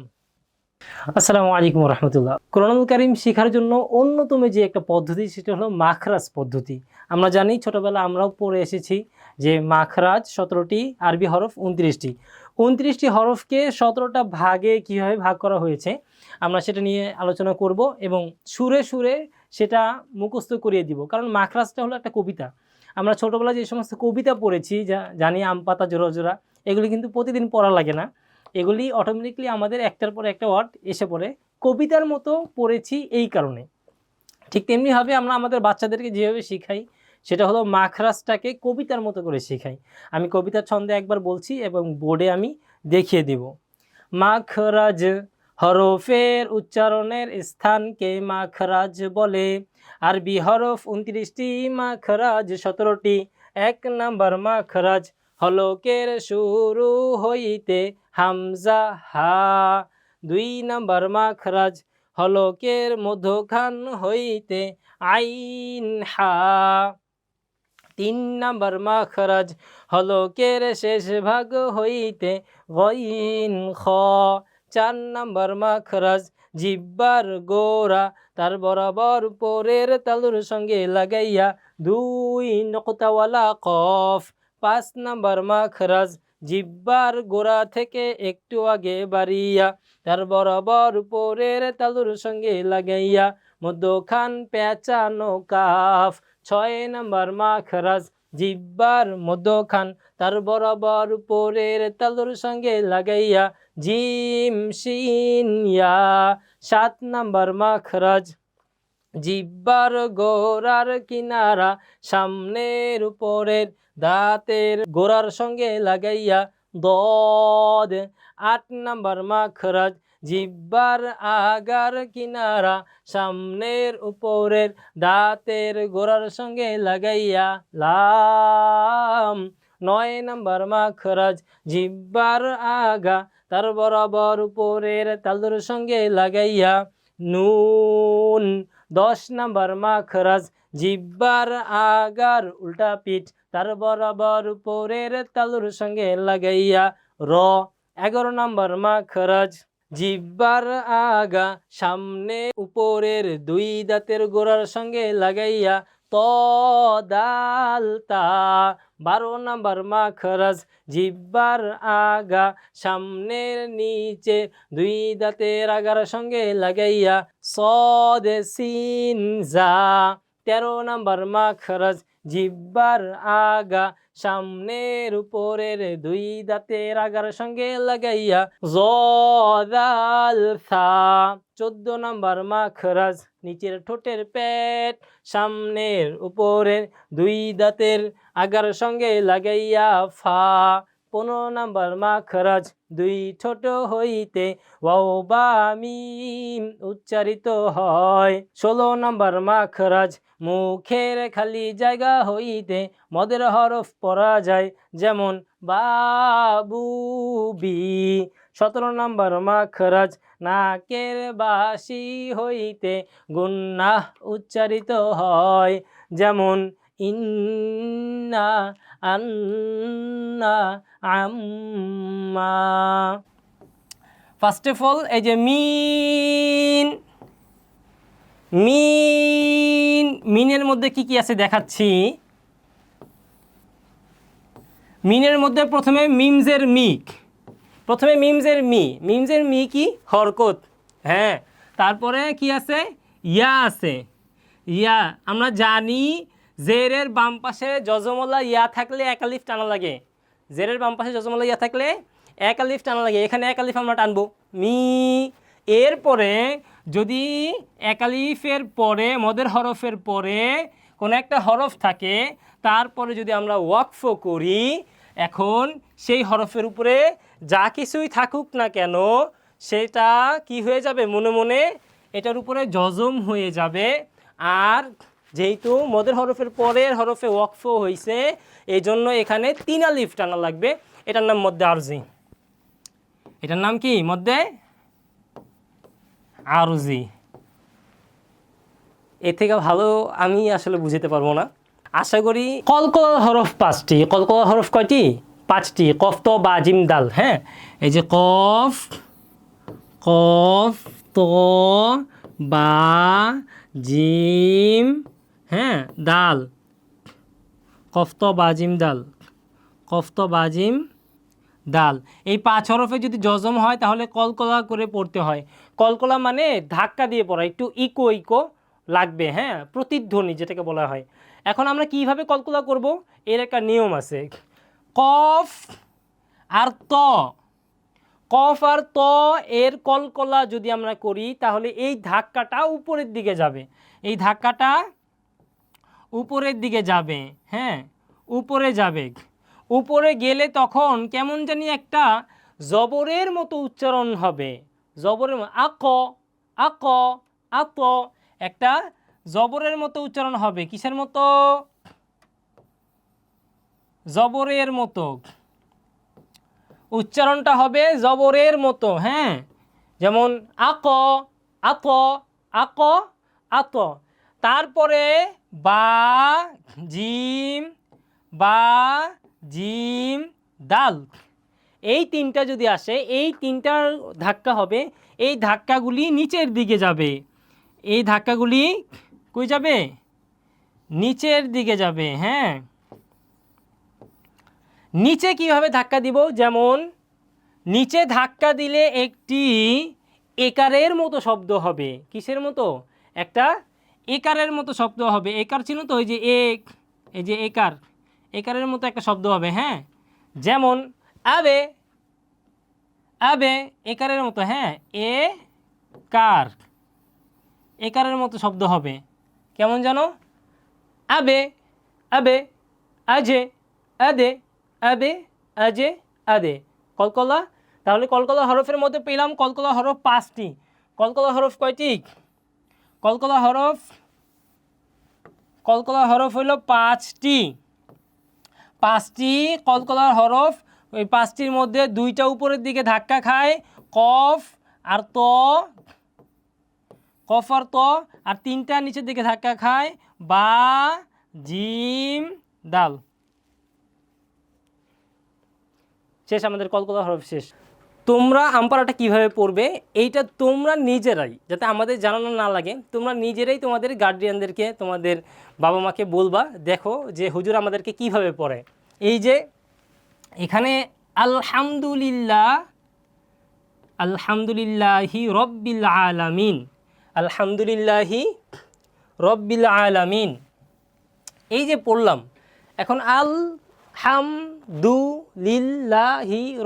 আসসালামু আলাইকুম রহমতুল্লাহ। কোরআনুল কারীম শেখার জন্য অন্যতম যে একটা পদ্ধতি, সেটা হলো মাখরাজ পদ্ধতি। আমরা জানি, ছোটোবেলা আমরাও পড়ে এসেছি যে মাখরাজ 17টি, আরবি হরফ 29টি। 29টি হরফকে 17টা ভাগে কীভাবে ভাগ করা হয়েছে আমরা সেটা নিয়ে আলোচনা করব এবং সুরে সুরে সেটা মুখস্থ করিয়ে দিব। কারণ মাখরাজটা হলো একটা কবিতা। আমরা ছোটোবেলায় যে সমস্ত কবিতা পড়েছি, জানি আম পাতা জোড়া জোড়া, এগুলি কিন্তু প্রতিদিন পড়া লাগে না। এগুলি অটোমেটিকলি আমাদের একটার পর একটা ওয়ার্ড এসে পড়ে, কবিতার মতো পড়েছি এই কারণে। ঠিক তেমনিভাবে আমরা আমাদের বাচ্চাদেরকে যেভাবে শিখাই, সেটা হলো মাখরাজটাকে কবিতার মতো করে শেখাই। আমি কবিতার ছন্দে একবার বলছি এবং বোর্ডে আমি দেখিয়ে দিব। মাখরাজ, হরফের উচ্চারণের স্থানকে মাখরাজ বলে। আরবি হরফ 29টি, মাখরাজ 17টি। 1 নাম্বার মাখরাজ, হলকের শুরু হইতে হামজা হা। 2 নাম্বার মাখরাজ, হলকের মধ্যখান হইতে আইন হা। 3 নাম্বার মাখরাজ, হলকের শেষ ভাগ হইতে গইন খ। 4 নাম্বার মাখরাজ, জিহ্বার গোড়া তার বরাবর উপরের তালুর সঙ্গে লাগাইয়া 2 নকতাওয়ালা কফ। 5 নাম্বার মাখরাজ, জিহ্বার গোড়া থেকে একটু আগে বাড়িয়া তার বরাবর উপরের তালুর সঙ্গে লাগাইয়া মধ্যখান পেঁচানো কাফ। 6 নাম্বার মাখরাজ, জিহ্বার মধ্যখান তার বরাবর উপরের তালুর সঙ্গে লাগাইয়া জিম শিন ইয়া। 7 নাম্বার মাখরাজ, জিহ্বার গোড়ার কিনারা সামনের উপরের দাঁতের গোড়ার সঙ্গে লাগাইয়া দদ। 8 নাম্বার মাখরাজ, জিহ্বার আগার কিনারা, সামনের উপরের দাঁতের গোড়ার সঙ্গে লাগাইয়া, লাম। 9 নাম্বার মাখরাজ, জিহ্বার আগা তার বরাবর উপরের তালুর সঙ্গে লাগাইয়া, নুন। 10 নাম্বার মাখরাজ, জিহ্বার আগার উল্টা পিঠ তার বরাবর উপরের তালুর সঙ্গে লাগাইয়া, র। 11 নাম্বার মাখরাজ, জিহ্বার আগা সামনে উপরের 2 দাঁতের গোড়ার সঙ্গে লাগাইয়া, ত, দাল, তা। 12 নাম্বার মাখরাজ, জিহ্বার আগা সামনের নিচে 2 দাঁতের আগার সঙ্গে লাগাইয়া, সদ, সিন, জা। 13 নাম্বার মাখরাজ, জিহ্বার আগা সামনের উপরের 2 দাঁতের আগার সঙ্গে লাগাইয়া, জ, দাল, সা। 14 নাম্বার মাখরাজ, নিচের ঠোঁটের পেট সামনের উপরের 2 দাঁতের আগার সঙ্গে লাগাইয়া, ফা। 15 নাম্বার মাখরাজ, 2 ঠোঁট হইতে ওয়াও বা মিম উচ্চারিত হয়। 16 নাম্বার মাখরাজ, মুখের খালি জায়গা হইতে মদের হরফ পড়া যায়, যেমন বাবু, বি। 17 নাম্বার মাখরাজ, নাকের বাসি হইতে গুন্নাহ উচ্চারিত হয়, যেমন ইন্না, আন্না, আম্মা। ফার্স্ট অফ অল এই যে মিন, মিন, মিনের মধ্যে কি কি আছে দেখাচ্ছি। মিনের মধ্যে প্রথমে মিমজের মিক, প্রথমে মিমজের মি, মিমজের মি কি হরকত, হ্যাঁ। তারপরে কি আছে, ইয়া আছে, ইয়া। আমরা জানি জেরের বাম পাশে যজমলা ইয়া থাকলে এক আলিফ টানা লাগে, জেরের বাম পাশে যজমলা ইয়া থাকলে এক আলিফ টানা লাগে, এখানে এক আলিফ আমরা টানবো, মি। এরপরে যদি এক আলিফের পরে মদের হরফের পরে কোনো একটা হরফ থাকে, তারপরে যদি আমরা ওয়াকফ করি, এখন সেই হরফের উপরে যা কিছুই থাকুক না কেন সেটা কি হয়ে যাবে, মনে মনে এটার উপরে জজম হয়ে যাবে। আর যেহেতু মদের হরফের পরের হরফে ওয়াকফ হয়েছে, এই জন্য এখানে 3 আলিফ টানা লাগবে। এটার নাম মধ্যে আরজি, এটার নাম কি মধ্যে আরজি। এর থেকে ভালো আমি আসলে বুঝতে পারবো না, আশা করি। কলকলা হরফ 5টি, কলকলা হরফ কয়টি, 5টি, কফ, ত, বা, জিম, দাল, হ্যাঁ। এই যে কফ, কফ, ত, বা, জিম, হ্যাঁ, দাল, কফ, ত, বা, জিম, দাল, কফ, ত, বা, জিম, দাল। এই 5 হরফে যদি জজম হয় তাহলে কলকলা করে পড়তে হয়। কলকলা মানে ধাক্কা দিয়ে পড়া, একটু ইকো ইকো লাগবে, হ্যাঁ, প্রতিধ্বনি যেটাকে বলা হয়। এখন আমরা কিভাবে কলকলা করব, এর একটা নিয়ম আছে। কফ আর ত, কফ আর ত এর কলকলা যদি আমরা করি তাহলে এই ধাক্কাটা উপরের দিকে যাবে, এই ধাক্কাটা উপরের দিকে যাবে, হ্যাঁ, উপরে যাবে। উপরে গেলে তখন কেমন জানি একটা জবরের মতো উচ্চারণ হবে, জবরের আক, আক, আত, একটা জবরের মতো উচ্চারণ হবে। কিসের মতো, জবরের মতো উচ্চারণটা হবে, জবরের মতো, হ্যাঁ। যেমন আক, আত, আক, আত। তারপরে বা, জিম, বা, জিম, দাল, এই 3টা যদি আসে, এই 3টার ধাক্কা হবে, এই ধাক্কাগুলি নিচের দিকে যাবে, এই ধাক্কাগুলি কই যাবে, নিচের দিকে যাবে, হ্যাঁ। নিচে কিভাবে ধাক্কা দিব, যেমন নিচে ধাক্কা দিলে একটি একারের মতো শব্দ হবে। কিসের মতো, একটা একারের মতো শব্দ হবে। একার ছিল তো, ওই যে এক, এই যে একার, একারের মতো একটা শব্দ হবে, হ্যাঁ। যেমন আবে, আবে একারের মতো, হ্যাঁ, এ কার, একারের মতো শব্দ হবে। কেমন জানো, আবে, আবে, আজে, আদে, আবে, আজে, আদে। কলকলা তাহলে কলকলা হরফের মধ্যে পেলাম কলকলা হরফ 5টি। কলকলা হরফ কয়টি? কলকলা হরফ হলো 5টি। 5টি কলকলার হরফ। ওই 5টির মধ্যে 2টা উপরের দিকে ধাক্কা খায়, কফ আর ত, কফ আর ত, আর 3টা নিচের দিকে ধাক্কা খায়, বা, জিম, দাল। শেষ, আমাদের কলকলা হরফ শেষ। তোমরা আমপারাটা কিভাবে পড়বে এইটা তোমরা নিজেরাই, যাতে আমাদের জানানো না লাগে, তোমরা নিজেরাই তোমাদের গার্ডিয়ানদেরকে, তোমাদের বাবা মাকে বলবা, দেখো যে হুজুর আমাদেরকে কিভাবে পড়ে। এই যে এখানে আলহামদুলিল্লাহি রব্বিল আলামিন, আলহামদুলিল্লাহি রব্বিল আলামিন, এই যে পড়লাম, এখন আলহামদুলিল্লাহি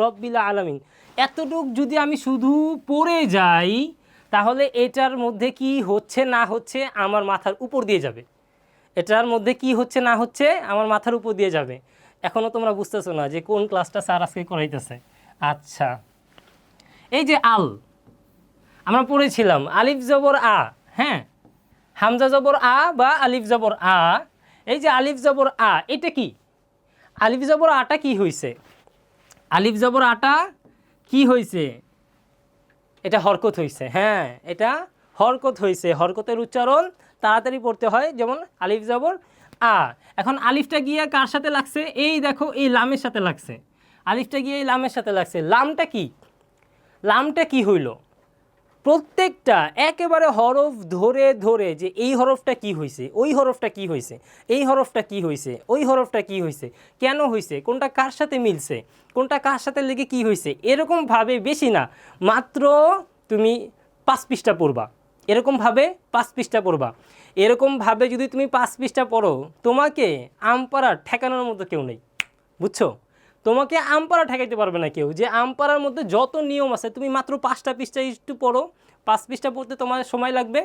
রব্বিল আলামিন এতটুক যদি আমি শুধু পড়ে যাই, তাহলে এটার মধ্যে কি হচ্ছে না হচ্ছে আমার মাথার উপর দিয়ে যাবে। এটার মধ্যে কি হচ্ছে না হচ্ছে আমার মাথার উপর দিয়ে যাবে। এখনও তোমরা বুঝতেছো না যে কোন ক্লাসটা স্যার আজকে করাইতেছে। আচ্ছা, এই যে আমরা পড়েছিলাম আলিফ জবর আ, হ্যাঁ, হামজা জবর আ বা আলিফ জবর আ। এই যে আলিফ জবর আ, এটা কি? আলিফ জবর আটা কি হয়েছে? আলিফ জবর আটা কি হয়েছে? এটা হরকত হয়েছে। হ্যাঁ, এটা হরকত হয়েছে। হরকতের উচ্চারণ তাড়াতাড়ি পড়তে হয়, যেমন আলিফ জবর আ। এখন আলিফটা গিয়ে কার সাথে লাগছে? এই দেখো, এই লামের সাথে লাগছে। আলিফটা গিয়ে এই লামের সাথে লাগছে। লামটা কি? লামটা কি হইল? প্রত্যেকটা একেবারে হরফ ধরে ধরে যে এই হরফটা কি হয়েছে, ওই হরফটা কি হয়েছে, এই হরফটা কি হয়েছে, ওই হরফটা কি হয়েছে, কেন হয়েছে, কোনটা কার সাথে মিলছে, কোনটা কার সাথে লেগে কি হয়েছে, এরকমভাবে, বেশি না, মাত্র তুমি 5 পৃষ্ঠা পড়বা। এরকমভাবে 5 পৃষ্ঠা পড়বা। এরকমভাবে যদি তুমি 5 পৃষ্ঠা পড়ো, তোমাকে আমপাড়া ঠেকানোর মতো কেউ নেই, বুঝছো? তোমাকে আমপাড়া ঠেকাইতে পারবে না কেউ। যে আমপাড়ার মধ্যে যত নিয়ম আছে, তুমি মাত্র 5টা পৃষ্ঠা একটু পড়ো। 5 পৃষ্ঠা পড়তে তোমার সময় লাগবে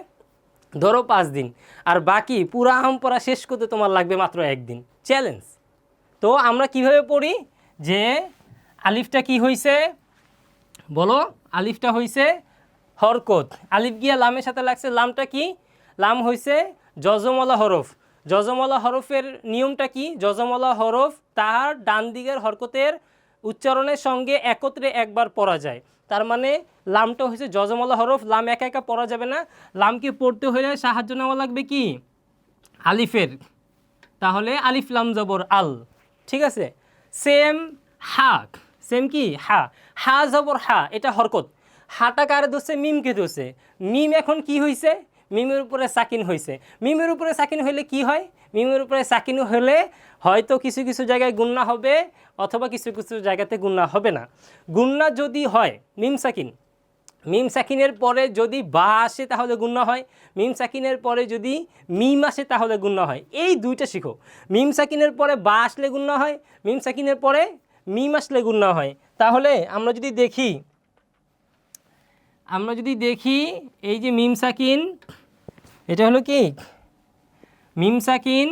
ধরো 5 দিন, আর বাকি পুরা আমপাড়া শেষ করতে তোমার লাগবে মাত্র 1 দিন। চ্যালেঞ্জ। তো আমরা কিভাবে পড়ি? যে আলিফটা কি হয়েছে বলো? আলিফটা হয়েছে হরকত। আলিফ গিয়া লামের সাথে লাগছে। লামটা কি? লাম হয়েছে যজমলা হরফ। যজমলা হরফের নিয়মটা কি? যজমলা হরফ তার ডান দিকের হরকতের উচ্চারণের সঙ্গে একত্রে একবার পড়া যায়। তার মানে লামটা হয়েছে যজমলা হরফ। লাম একা একা পড়া যাবে না। লামকে পড়তে হলে সাহায্য নেওয়া লাগবে কি? আলিফের। তাহলে আলিফ লাম জবর আল, ঠিক আছে? সেম হা, সেম কি? হা, হা জবর হা, এটা হরকত। হাটা কারে ধরছে? মিমকে ধরছে। মিম এখন কি হয়েছে? মিমের উপরে সাকিন হয়েছে। মিমের উপরে সাকিন হলে কি হয়? মিমের উপরে সাকিন হলে হয়তো কিছু কিছু জায়গায় গুন্না হবে, অথবা কিছু কিছু জায়গাতে গুন্না হবে না। গুন্না যদি হয় মিম সাকিন, মিম সাকিনের পরে যদি বা আসে তাহলে গুন্না হয়। মিম সাকিনের পরে যদি মিম আসে তাহলে গুন্না হয়। এই দুইটা শিখো। মিম সাকিনের পরে বা আসলে গুন্না হয়, মিম সাকিনের পরে মিম আসলে গুন্না হয়। তাহলে আমরা যদি দেখি এই যে মিম সাকিন, এটা হলো কি? মিম সাকিন।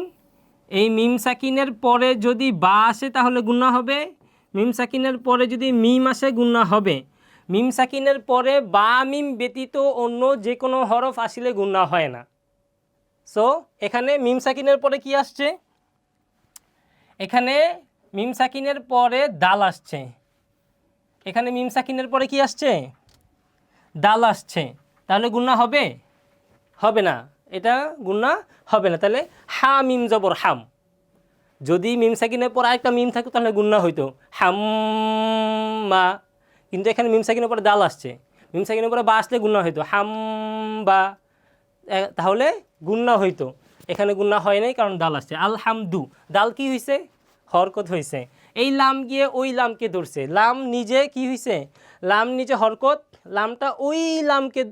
এই মিম সাকিনের পরে যদি বা আসে তাহলে গুন্না হবে। মিম সাকিনের পরে যদি মিম আসে গুন্না হবে। মিম সাকিনের পরে বা মিম ব্যতীত অন্য যে কোনো হরফ আসলে গুন্না হয় না। সো এখানে মিম সাকিনের পরে কি আসছে? এখানে মিম সাকিনের পরে দাল আসছে। এখানে মিম সাকিনের পরে কি আসছে? দাল আসছে। তাহলে গুন্না হবে? হবে না, এটা গুন্না হবে না। তাহলে হা মিম জবর হাম। যদি মিম সাকিনের পর আরেকটা মিম থাকতো তাহলে গুন্না হইতো হাম্মা। কিন্তু এখানে মিম সাকিনের পরে দাল আসছে। মিম সাকিনের পরে বা আসলে গুন্না হইতো হাম্বা, তাহলে গুন্না হইতো। এখানে গুন্না হয় নাই, কারণ দাল আসছে। আলহামদু, দাল কি হয়েছে? হরকত হয়েছে। এই লাম গিয়ে ওই লামকে ধরছে। লাম নিজে কি হয়েছে? লাম নিজে হরকত, লামটা ওই লামকে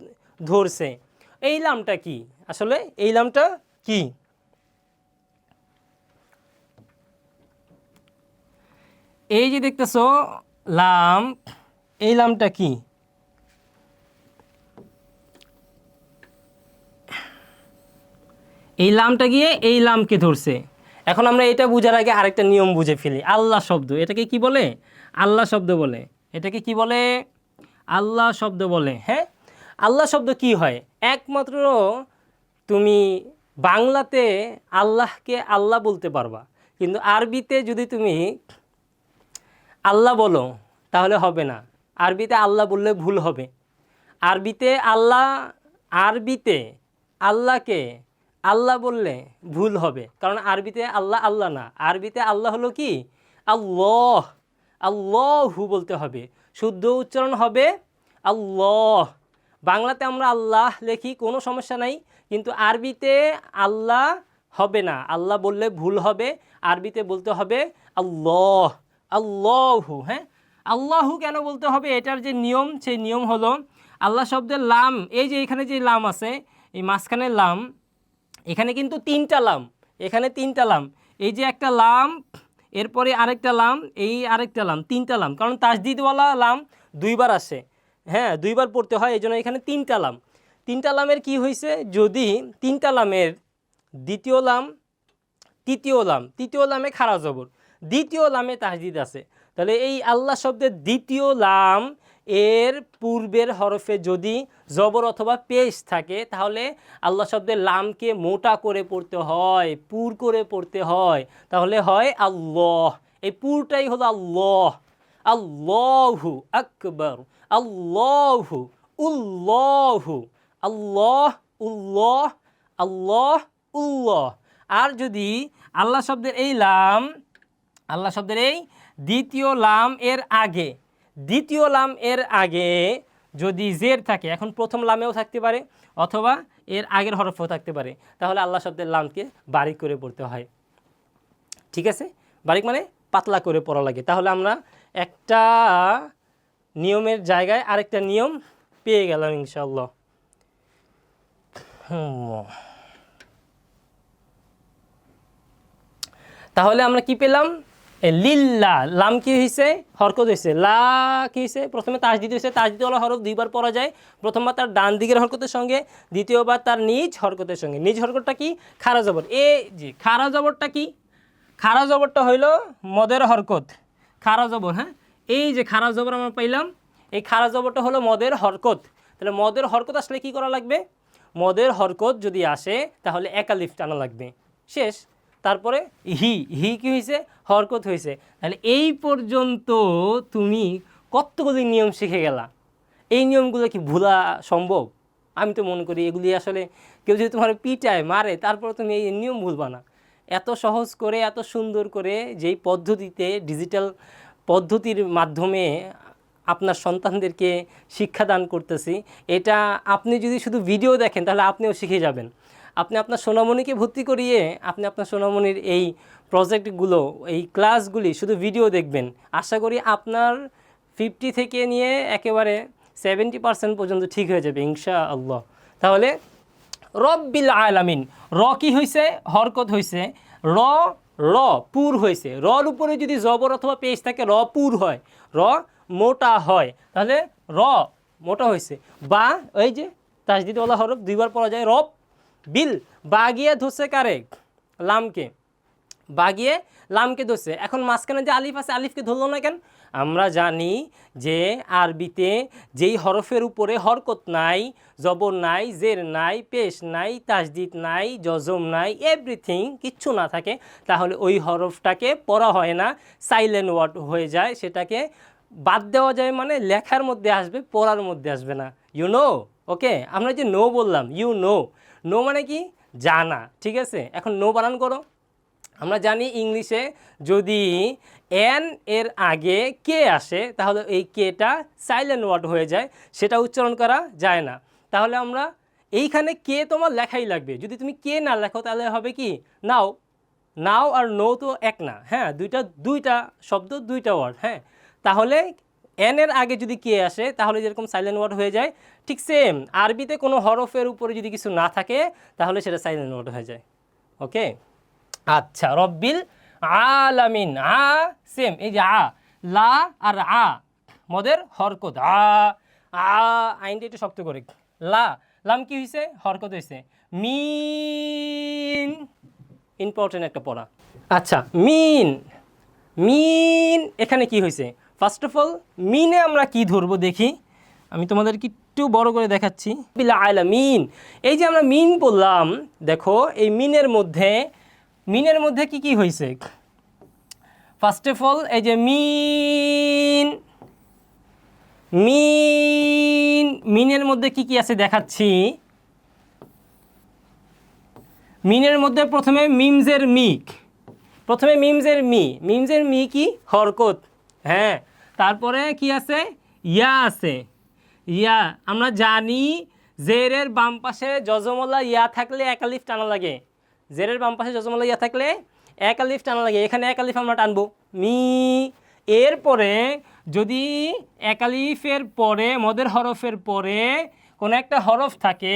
ধরছে। এই লামটা কি আসলে? এই লামটা কি? এই যে দেখতেছো লাম, এই লামটা কি? এই লামটা গিয়ে এই লামকে ধরছে। এখন আমরা এটা বুঝার আগে আরেকটা নিয়ম বুঝে ফেলি। আল্লাহ শব্দ, এটাকে কি বলে? আল্লাহ শব্দ বলে। এটাকে কি বলে? আল্লাহ শব্দ বলে। হ্যাঁ, আল্লাহ শব্দ কি হয়? একমাত্র তুমি বাংলাতে আল্লাহকে আল্লাহ বলতে পারবা, কিন্তু আরবিতে যদি তুমি আল্লাহ বলো তাহলে হবে না। আরবিতে আল্লাহ বললে ভুল হবে। আরবিতে আল্লাহ, আরবিতে আল্লাহকে আল্লাহ বললে ভুল হবে, কারণ আরবিতে আল্লাহ আল্লাহ না, আরবিতে আল্লাহ হলো কি? আল্লাহ। আল্লাহু বলতে হবে, শুদ্ধ উচ্চারণ হবে আল্লাহ। বাংলাতে আমরা আল্লাহ লিখি, কোনো সমস্যা নাই, কিন্তু আরবিতে আল্লাহ হবে না, আল্লাহ বললে ভুল হবে। আরবিতে বলতে হবে আল্লাহ, আল্লাহু। হ্যাঁ, আল্লাহু কেন বলতে হবে? এটার যে নিয়ম, সেই নিয়ম হলো আল্লাহ শব্দের লাম, এই যে এখানে যে লাম আছে, এই মাঝখানের লাম, এখানে কিন্তু তিনটা লাম, এখানে তিনটা লাম, এই যে একটা লাম, এরপরে আরেকটা লাম, এই আরেকটা লাম, তিনটা লাম, কারণ তাসদিদওয়ালা লাম দুইবার আসে। হ্যাঁ, দুইবার পড়তে হয়, এই জন্য এখানে তিনটা লাম। তিনটা লামের কি হয়েছে? যদি তিনটা লামের দ্বিতীয় লাম, তৃতীয় লাম, তৃতীয় লামে খাড়া জবর, দ্বিতীয় লামে তাসদিদ আছে, তাহলে এই আল্লাহ শব্দের দ্বিতীয় লাম এর পূর্বের হরফে যদি জবর অথবা পেশ থাকে, তাহলে আল্লাহ শব্দের লামকে মোটা করে পড়তে হয়, পুর করে পড়তে হয়, তাহলে হয় আল্লাহ। এই পুরটাই হলো আল্লাহ। আল্লাহু আকবার, আল্লাহু, উল্লাহু, আল্লাহ, উল্লাহ, আল্লাহ, উল্লাহ। আর যদি আল্লাহ শব্দের এই লাম, আল্লাহ শব্দের এই দ্বিতীয় লাম এর আগে, দ্বিতীয় লাম এর আগে যদি জের থাকে, এখন প্রথম লামেও থাকতে পারে অথবা এর আগের হরফও থাকতে পারে, তাহলে আল্লাহ শব্দের লামকে বারিক করে পড়তে হয়। ঠিক আছে, বারিক মানে পাতলা করে পড়া লাগে। তাহলে আমরা একটা নিয়মের জায়গায় আরেকটা নিয়ম পেয়ে গেলাম ইনশাআল্লাহ। তাহলে আমরা কি পেলাম? লিল্লা, লাম কি হয়েছে? হরকত হয়েছে। লা কি হয়েছে? প্রথমে তাসদিদ হয়েছে, তাসদিদওয়ালা হরফ দুইবার পড়া যায়, প্রথমবার তার ডান দিকের হরকতের সঙ্গে, দ্বিতীয়বার তার নিজ হরকতের সঙ্গে। নিজ হরকতটা কি? খাড়া জবর। এই যে খাড়া জবরটা কি? খাড়া জবরটা হইল মদের হরকত, খাড়া জবর। হ্যাঁ, এই যে খাড়া জবর আমরা পাইলাম, এই খাড়া জবরটা হলো মদের হরকত। তাহলে মদের হরকত আসলে কি করা লাগবে? মদের হরকত যদি আসে তাহলে একালিফ টানা লাগবে, শেষ। তারপরে হি, হি কি হয়েছে? হরকত হয়েছে। তাহলে এই পর্যন্ত তুমি কতগুলি নিয়ম শিখে গেলা। এই নিয়মগুলো কি ভোলা সম্ভব? আমি তো মনে করি এগুলি আসলে কেউ যদি তোমার পিটায় মারে, তারপরে তুমি এই নিয়ম ভুলবা না। এত সহজ করে, এত সুন্দর করে যেই পদ্ধতিতে, ডিজিটাল পদ্ধতির মাধ্যমে আপনার সন্তানদেরকে শিক্ষাদান করতেছি, এটা আপনি যদি শুধু ভিডিও দেখেন তাহলে আপনিও শিখে যাবেন। আপনি আপনার সোনামণিকে ভর্তি করিয়ে আপনি আপনার সোনামণির এই প্রজেক্টগুলো, এই ক্লাসগুলি শুধু ভিডিও দেখবেন, আশা করি আপনার 50 থেকে নিয়ে একেবারে 70% পর্যন্ত ঠিক হয়ে যাবে ইনশাআল্লাহ। তাহলে রব্বিল আলামিন, র কি হয়েছে? হরকত হয়েছে। র, র পুর হয়েছে। রর উপরে যদি জবর অথবা পেশ থাকে, র পুর হয়, র মোটা হয়, তাহলে র মোটা হয়েছে। বা এই যে তাসদিদওয়ালা হরফ দুইবার পড়া যায়, রব বিল, বা গিয়ে ধরছে কারে? লামকে, বা গিয়ে লামকে ধরছে। এখন মাঝখানে যে আলিফ আছে, আলিফকে ধরলো না কেন? আমরা জানি যে আরবিতে যেই হরফের উপরে হরকত নাই, জবর নাই, জের নাই, পেশ নাই, তাসদিদ নাই, জজম নাই, এভরিথিং কিচ্ছু না থাকে, তাহলে ওই হরফটাকে পড়া হয় না, সাইলেন্ট ওয়ার্ড হয়ে যায়। সেটাকে বাদ দেওয়া যায়, মানে লেখার মধ্যে আসবে, পড়ার মধ্যে আসবে না। You know? ওকে, আমরা যে নো বললাম, ইউ নো, নো মানে কি? জানা। ঠিক আছে, এখন নো বানান করো। আমরা জানি ইংলিশে যদি এন এর আগে কে আসে, তাহলে এই কেটা সাইলেন্ট ওয়ার্ড হয়ে যায়, সেটা উচ্চারণ করা যায় না। তাহলে আমরা এইখানে কে তোমার লেখাই লাগবে। যদি তুমি কে না লেখো তাহলে হবে কি? নাও। নাও আর নো তো এক না। হ্যাঁ, দুইটা শব্দ, দুইটা ওয়ার্ড। হ্যাঁ, তাহলে এন এর আগে যদি কে আসে তাহলে যেরকম সাইলেন্ট ওয়ার্ড হয়ে যায়, ঠিক সেম আরবিতে কোনো হরফের উপরে যদি কিছু না থাকে তাহলে সেটা সাইলেন্ট ওয়ার্ড হয়ে যায়। ওকে, আচ্ছা, রব্বিল আলামিন, আ সেম, এই যে আ, লা আর আ মদের হরকত, আ, আ আইনটা একটু শক্ত করে। লা, লাম কি হয়েছে? হরকত হয়েছে। মিন, ইম্পর্টেন্ট একটা পড়া। আচ্ছা, মিন, মিন এখানে কি হয়েছে? ফার্স্ট অফ অল মিনে আমরা কি ধরবো দেখি, আমি তোমাদেরকে একটু বড় করে দেখাচ্ছি। বিল আলামিন, এই যে আমরা মিন বললাম, দেখো এই মিনের মধ্যে কি কি হয়েছে। ফার্স্ট অফ অল এই যে মিনের মধ্যে কি কি আছে দেখাচ্ছি। মিনের মধ্যে প্রথমে মিমজের মি কি হরকত, হ্যাঁ। তারপরে কি আছে, ইয়া আছে, ইয়া আমরা জানি জেরের বাম পাশে যজমলা ইয়া থাকলে এক আলিফ টানা লাগে, জেরের বাম পাশে যজমলা ইয়া থাকলে এক আলিফ টানা লাগে, এখানে এক আলিফ আমরা টানবো মি। এরপরে যদি এক আলিফের পরে মদের হরফের পরে কোনো একটা হরফ থাকে,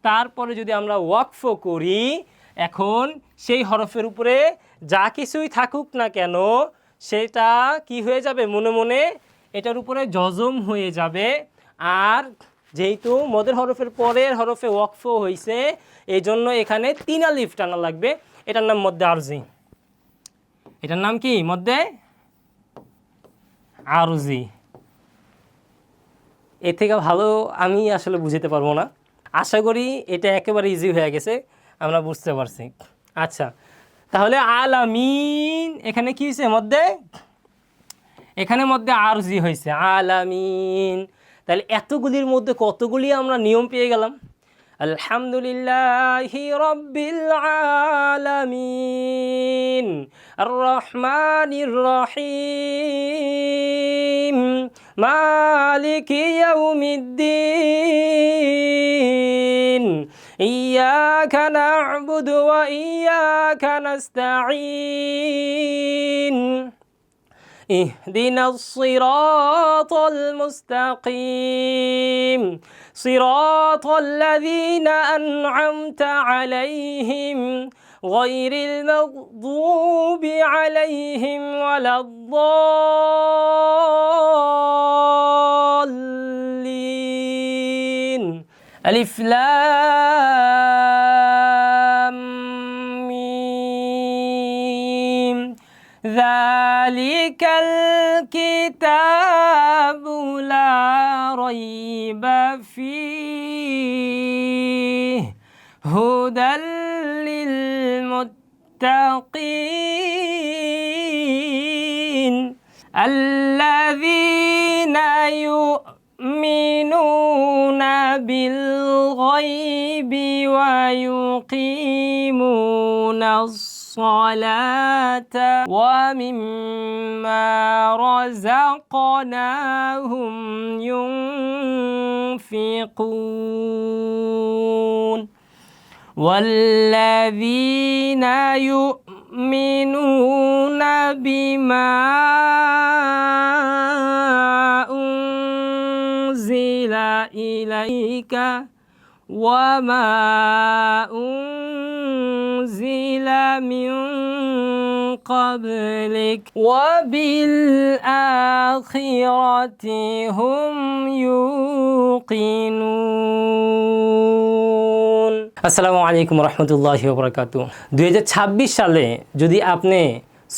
তারপরে যদি আমরা ওয়াকফ করি, এখন সেই হরফের উপরে যা কিছুই থাকুক না কেন সেটা কি হয়ে যাবে, মনে মনে এটার উপরে জজম হয়ে যাবে। আর যেহেতু মদের হরফের পরের হরফে ওয়াকফ হয়েছে, এই জন্য এখানে 3 আলিফ টানা লাগবে। এটার নাম মদ্দে আরজি। এটার নাম কি, মদ্দে আরজি। এর থেকে ভালো আমি আসলে বুঝতে পারবো না। আশা করি এটা একেবারে ইজি হয়ে গেছে, আমরা বুঝতে পারছি। আচ্ছা, তাহলে আলামিন এখানে কি হয়েছে, এখানে মধ্যে আরজি হয়েছে আলামিন। তাহলে এতগুলির মধ্যে কতগুলি আমরা নিয়ম পেয়ে গেলাম। আলহামদুলিল্লাহি রাব্বিল আলামিন আর রহমানির রহিম মালিকি ইয়াউমিদ্দিন ইয়্যাকা না'বুদু ওয়া ইয়্যাকা নাস্তাঈন اهدنا الصراط المستقيم صراط الذين أنعمت عليهم غير المغضوب عليهم ولا الضالين ألف لام ميم ذلك الكتاب لا ريب فيه هدى للمتقين الذين يؤمنون بالغيب ويقيمون الصلاة ومما رزقناهم ينفقون والذين يؤمنون بما أنزل إليك وما أنزل من قبلك وبالآخرة هم يوقنون। আসসালামু আলাইকুম রহমতুল্লাহি ওয়া বারাকাতুহু। 2026 সালে যদি আপনি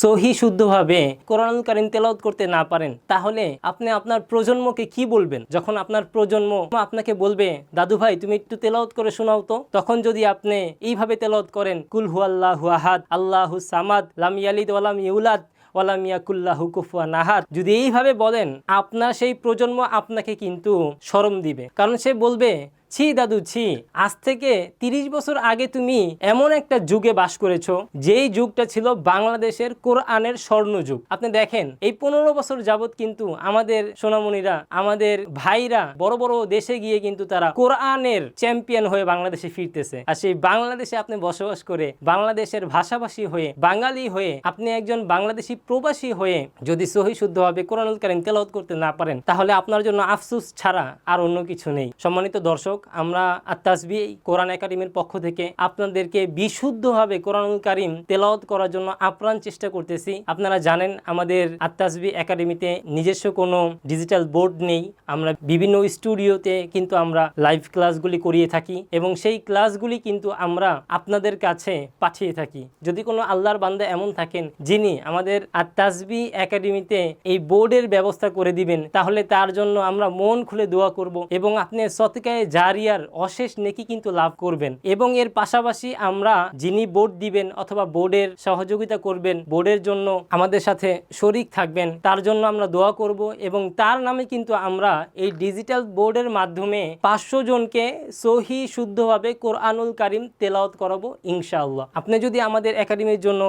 সহি শুদ্ধভাবে কোরআনুল কারীম তেলাওয়াত করতে না পারেন, তাহলে আপনি আপনার প্রজন্মকে কি বলবেন? যখন আপনার প্রজন্ম আপনাকে বলবে, দাদু ভাই তুমি একটু তেলাওয়াত করে শোনাও তো, তখন যদি আপনি এইভাবে তেলাওয়াত করেন, কুল হুয়াল্লাহু আহাদ আল্লাহুস সামাদ লাম ইয়ালিদ ওয়া লাম ইউলাদ ওয়া লাম ইয়াকুল্লাহু কুফুয়ান আহাদ, যদি এইভাবে বলেন, আপনার সেই প্রজন্ম আপনাকে কিন্তু শরম দিবে। কারণ সে বলবে, ছি দাদু ছি, আজ থেকে 30 বছর আগে তুমি এমন একটা যুগে বাস করেছো যেই যুগটা ছিল বাংলাদেশের কোরআনের স্বর্ণ যুগ। আপনি দেখেন এই 15 বছর যাবত কিন্তু আমাদের সোনামণিরা, আমাদের ভাইরা বড় বড় দেশে গিয়ে কিন্তু তারা কোরআনের চ্যাম্পিয়ন হয়ে বাংলাদেশে ফিরতেছে। আর সেই বাংলাদেশে আপনি বসবাস করে বাংলাদেশের ভাষাভাষী হয়ে, বাঙালি হয়ে, আপনি একজন বাংলাদেশি প্রবাসী হয়ে যদি সহি শুদ্ধভাবে কোরআনুল কারীম তেলাওয়াত করতে না পারেন, তাহলে আপনার জন্য আফসোস ছাড়া আর অন্য কিছু নেই। সম্মানিত দর্শক, আমরা আত-তাসবিহ কোরআন একাডেমির পক্ষ থেকে আপনাদেরকে বিশুদ্ধভাবে কোরআনুল কারীম তেলাওয়াত করার জন্য আপ্রাণ চেষ্টা করতেছি। আপনারা জানেন আমাদের আত-তাসবিহ একাডেমিতে নিজস্ব কোনো ডিজিটাল বোর্ড নেই। আমরা বিভিন্ন স্টুডিওতে কিন্তু আমরা লাইভ ক্লাসগুলি করিয়ে থাকি এবং সেই ক্লাসগুলি কিন্তু আমরা আপনাদের কাছে পাঠিয়ে থাকি। যদি কোনো আল্লাহর বান্দা এমন থাকেন যিনি আমাদের আত-তাসবিহ একাডেমিতে এই বোর্ডের ব্যবস্থা করে দিবেন, তাহলে তার জন্য আমরা মন খুলে দোয়া করব এবং আপনি সদকায়ে জারিয়ার অশেষ নেকি কিন্তু লাভ করবেন। এবং এর পাশাপাশি আমরা যিনি বোর্ড দিবেন অথবা বোর্ডের সহযোগিতা করবেন, বোর্ডের জন্য আমাদের সাথে শরীক থাকবেন, তার জন্য আমরা দোয়া করব এবং তার নামে কিন্তু আমরা এই ডিজিটাল বোর্ডের মাধ্যমে 500 জনকে সহি শুদ্ধভাবে কোরআনুল কারীম তেলাওয়াত করাবো ইনশাআল্লাহ। আপনি যদি আমাদের একাডেমির জন্য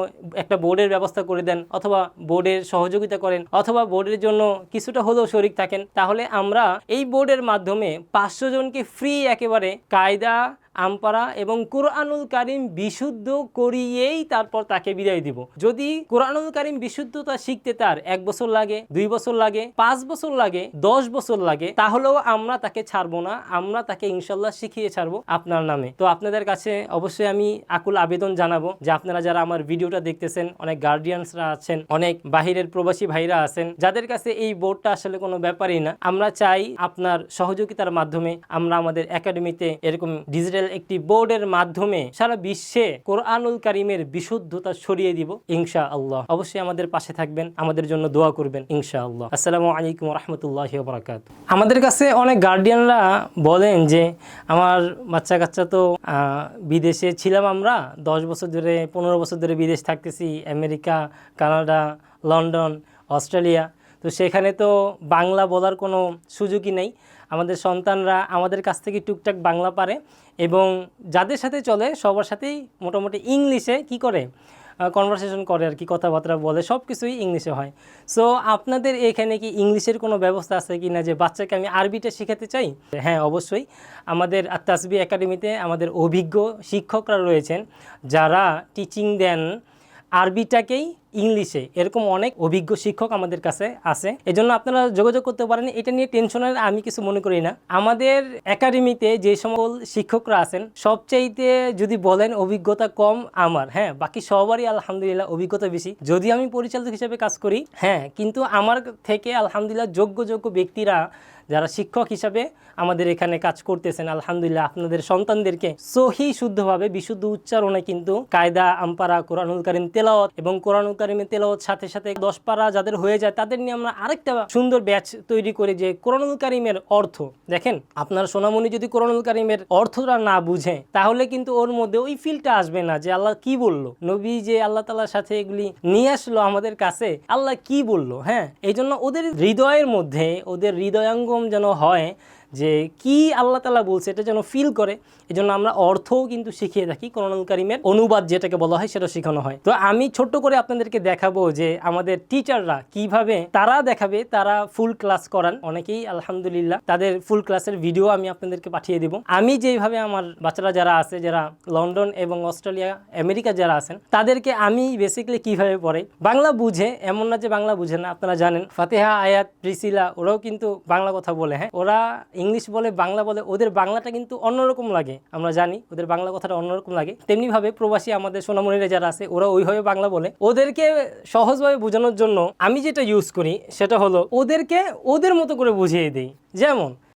একটা বোর্ডের ব্যবস্থা করে দেন অথবা বোর্ডের সহযোগিতা করেন অথবা বোর্ডের জন্য কিছুটা হলেও শরীক থাকেন, তাহলে আমরা এই বোর্ডের মাধ্যমে 500 জনকে ফ্রি একেবারে কায়দা আমপারা এবং কোরআনুল কারীম বিশুদ্ধ করিয়েই তারপর তাকে বিদায় দিব। যদি কোরআনুল কারীম বিশুদ্ধতা শিখতে তার 1 বছর লাগে, 2 বছর লাগে, 5 বছর লাগে, 10 বছর লাগে, তাহলেও আমরা তাকে ছাড়বো না, আমরা তাকে ইনশাল্লাহ শিখিয়ে ছাড়বো আপনার নামে। তো আপনাদের কাছে অবশ্যই আমি আকুল আবেদন জানাবো যে আপনারা যারা আমার ভিডিওটা দেখতেছেন, অনেক গার্ডিয়ানসরা আছেন, অনেক বাহিরের প্রবাসী ভাইরা আছেন, যাদের কাছে এই বোর্ডটা আসলে কোনো ব্যাপারই না, আমরা চাই আপনার সহযোগিতার মাধ্যমে আমরা আমাদের একাডেমিতে এরকম ডিজিটাল একটি বোর্ডের মাধ্যমে সারা বিশ্বে কোরআনুল কারীমের বিশুদ্ধতা ছড়িয়ে দিব ইনশাআল্লাহ। অবশ্যই আমাদের পাশে থাকবেন, আমাদের জন্য দোয়া করবেন ইনশাআল্লাহ। আসসালামু আলাইকুম ওয়া রাহমাতুল্লাহি ওয়া বারাকাতুহু। আমাদের কাছে অনেক গার্ডিয়ানরা বলেন যে আমার বাচ্চা কাচ্চা তো বিদেশে ছিলাম, আমরা 10 বছর ধরে 15 বছর ধরে বিদেশ থাকতেছি, আমেরিকা, কানাডা, লন্ডন, অস্ট্রেলিয়া, তো সেখানে তো বাংলা বলার কোনো সুযোগই নেই। আমাদের সন্তানরা আমাদের কাছ থেকে টুকটাক বাংলা পারে এবং যাদের সাথে চলে সবার সাথেই মোটামুটি ইংলিশে কি করে কনভারসেশন করে আর কি, কথাবার্তা বলে, সব কিছুই ইংলিশে হয়। সো আপনাদের এখানে কি ইংলিশের কোনো ব্যবস্থা আছে কি না যে বাচ্চাকে আমি আরবিটা শেখাতে চাই? হ্যাঁ, অবশ্যই আমাদের আত-তাসবিহ একাডেমিতে আমাদের অভিজ্ঞ শিক্ষকরা রয়েছেন যারা টিচিং দেন আরবিটাকেই ইংলিশে। এরকম অনেক অভিজ্ঞ শিক্ষক আমাদের কাছে আছে, এজন্য আপনারা যোগাযোগ করতে পারেন। এটা নিয়ে টেনশনের আমি কিছু মনে করি না। আমাদের একাডেমিতে যে সকল শিক্ষকরা আছেন সবচাইতে যদি বলেন অভিজ্ঞতা কম আমার, হ্যাঁ, বাকি সবারই আলহামদুলিল্লাহ অভিজ্ঞতা বেশি। যদি আমি পরিচালক হিসেবে কাজ করি, হ্যাঁ, কিন্তু আমার থেকে আলহামদুলিল্লাহ যোগ্য ব্যক্তিরা যারা শিক্ষক হিসাবে আমাদের এখানে কাজ করতেছেন, আলহামদুলিল্লাহ আপনাদের সন্তানদেরকে সহি শুদ্ধভাবে বিশুদ্ধ উচ্চারণে কিন্তু কায়দা আমপারা কোরআনুল কারীম তেলাওয়াত এবং কোরআনুল কারীমের তেলাওয়াত সাথে সাথে 10 পারা যাদের হয়ে যায় তাদের নিয়ে আমরা আরেকটা সুন্দর ব্যাচ তৈরি করে যে কোরআনুল কারীমের অর্থ দেখেন। আপনার সোনামণি যদি কোরআনুল কারীমের অর্থটা না বুঝে তাহলে কিন্তু ওর মধ্যে ওই ফিলটা আসবে না যে আল্লাহ কি বললো, নবী যে আল্লাহ তাআলার সাথে এগুলি নিয়ে আসলো আমাদের কাছে, আল্লাহ কি বললো। হ্যাঁ, এই জন্য ওদের হৃদয়ের মধ্যে ওদের হৃদয়ঙ্গম যেন হয় যে কি আল্লাহ তাআলা বলছে এটা যেন ফিল করে। এজন্য আমরা অর্থও কিন্তু শিখিয়ে থাকি, কোরআনুল কারীমের অনুবাদ যেটাকে বলা হয় সেটা শেখানো হয়। তো আমি ছোট্ট করে আপনাদেরকে দেখাবো যে আমাদের টিচাররা কিভাবে তারা দেখাবে, তারা ফুল ক্লাস করান অনেকেই আলহামদুলিল্লাহ, তাদের ফুল ক্লাসের ভিডিও আমি আপনাদেরকে পাঠিয়ে দেব। আমি যেভাবে আমার বাচ্চারা যারা আছে, যারা লন্ডন এবং অস্ট্রেলিয়া আমেরিকা যারা আছেন, তাদেরকে আমি বেসিক্যালি কিভাবে পড়াই, বাংলা বুঝে, এমন না যে বাংলা বুঝে না, আপনারা জানেন ফাতিহা, আয়াত, প্রিসিলা ওরাও কিন্তু বাংলা কথা বলে, হ্যাঁ, ওরা ইংলিশ বলে, বাংলা বলে, ওদের বাংলাটা কিন্তু অন্যরকম লাগে, আমরা জানি ওদের বাংলা কথাটা অন্যরকম লাগে। তেমনিভাবে প্রবাসী আমাদের সোনামণিরা যারা আছে ওরা ওইভাবে বাংলা বলে। ওদেরকে সহজভাবে বোঝানোর জন্য আমি যেটা ইউজ করি সেটা হলো ওদেরকে ওদের মতো করে বুঝিয়ে দিই। যেমন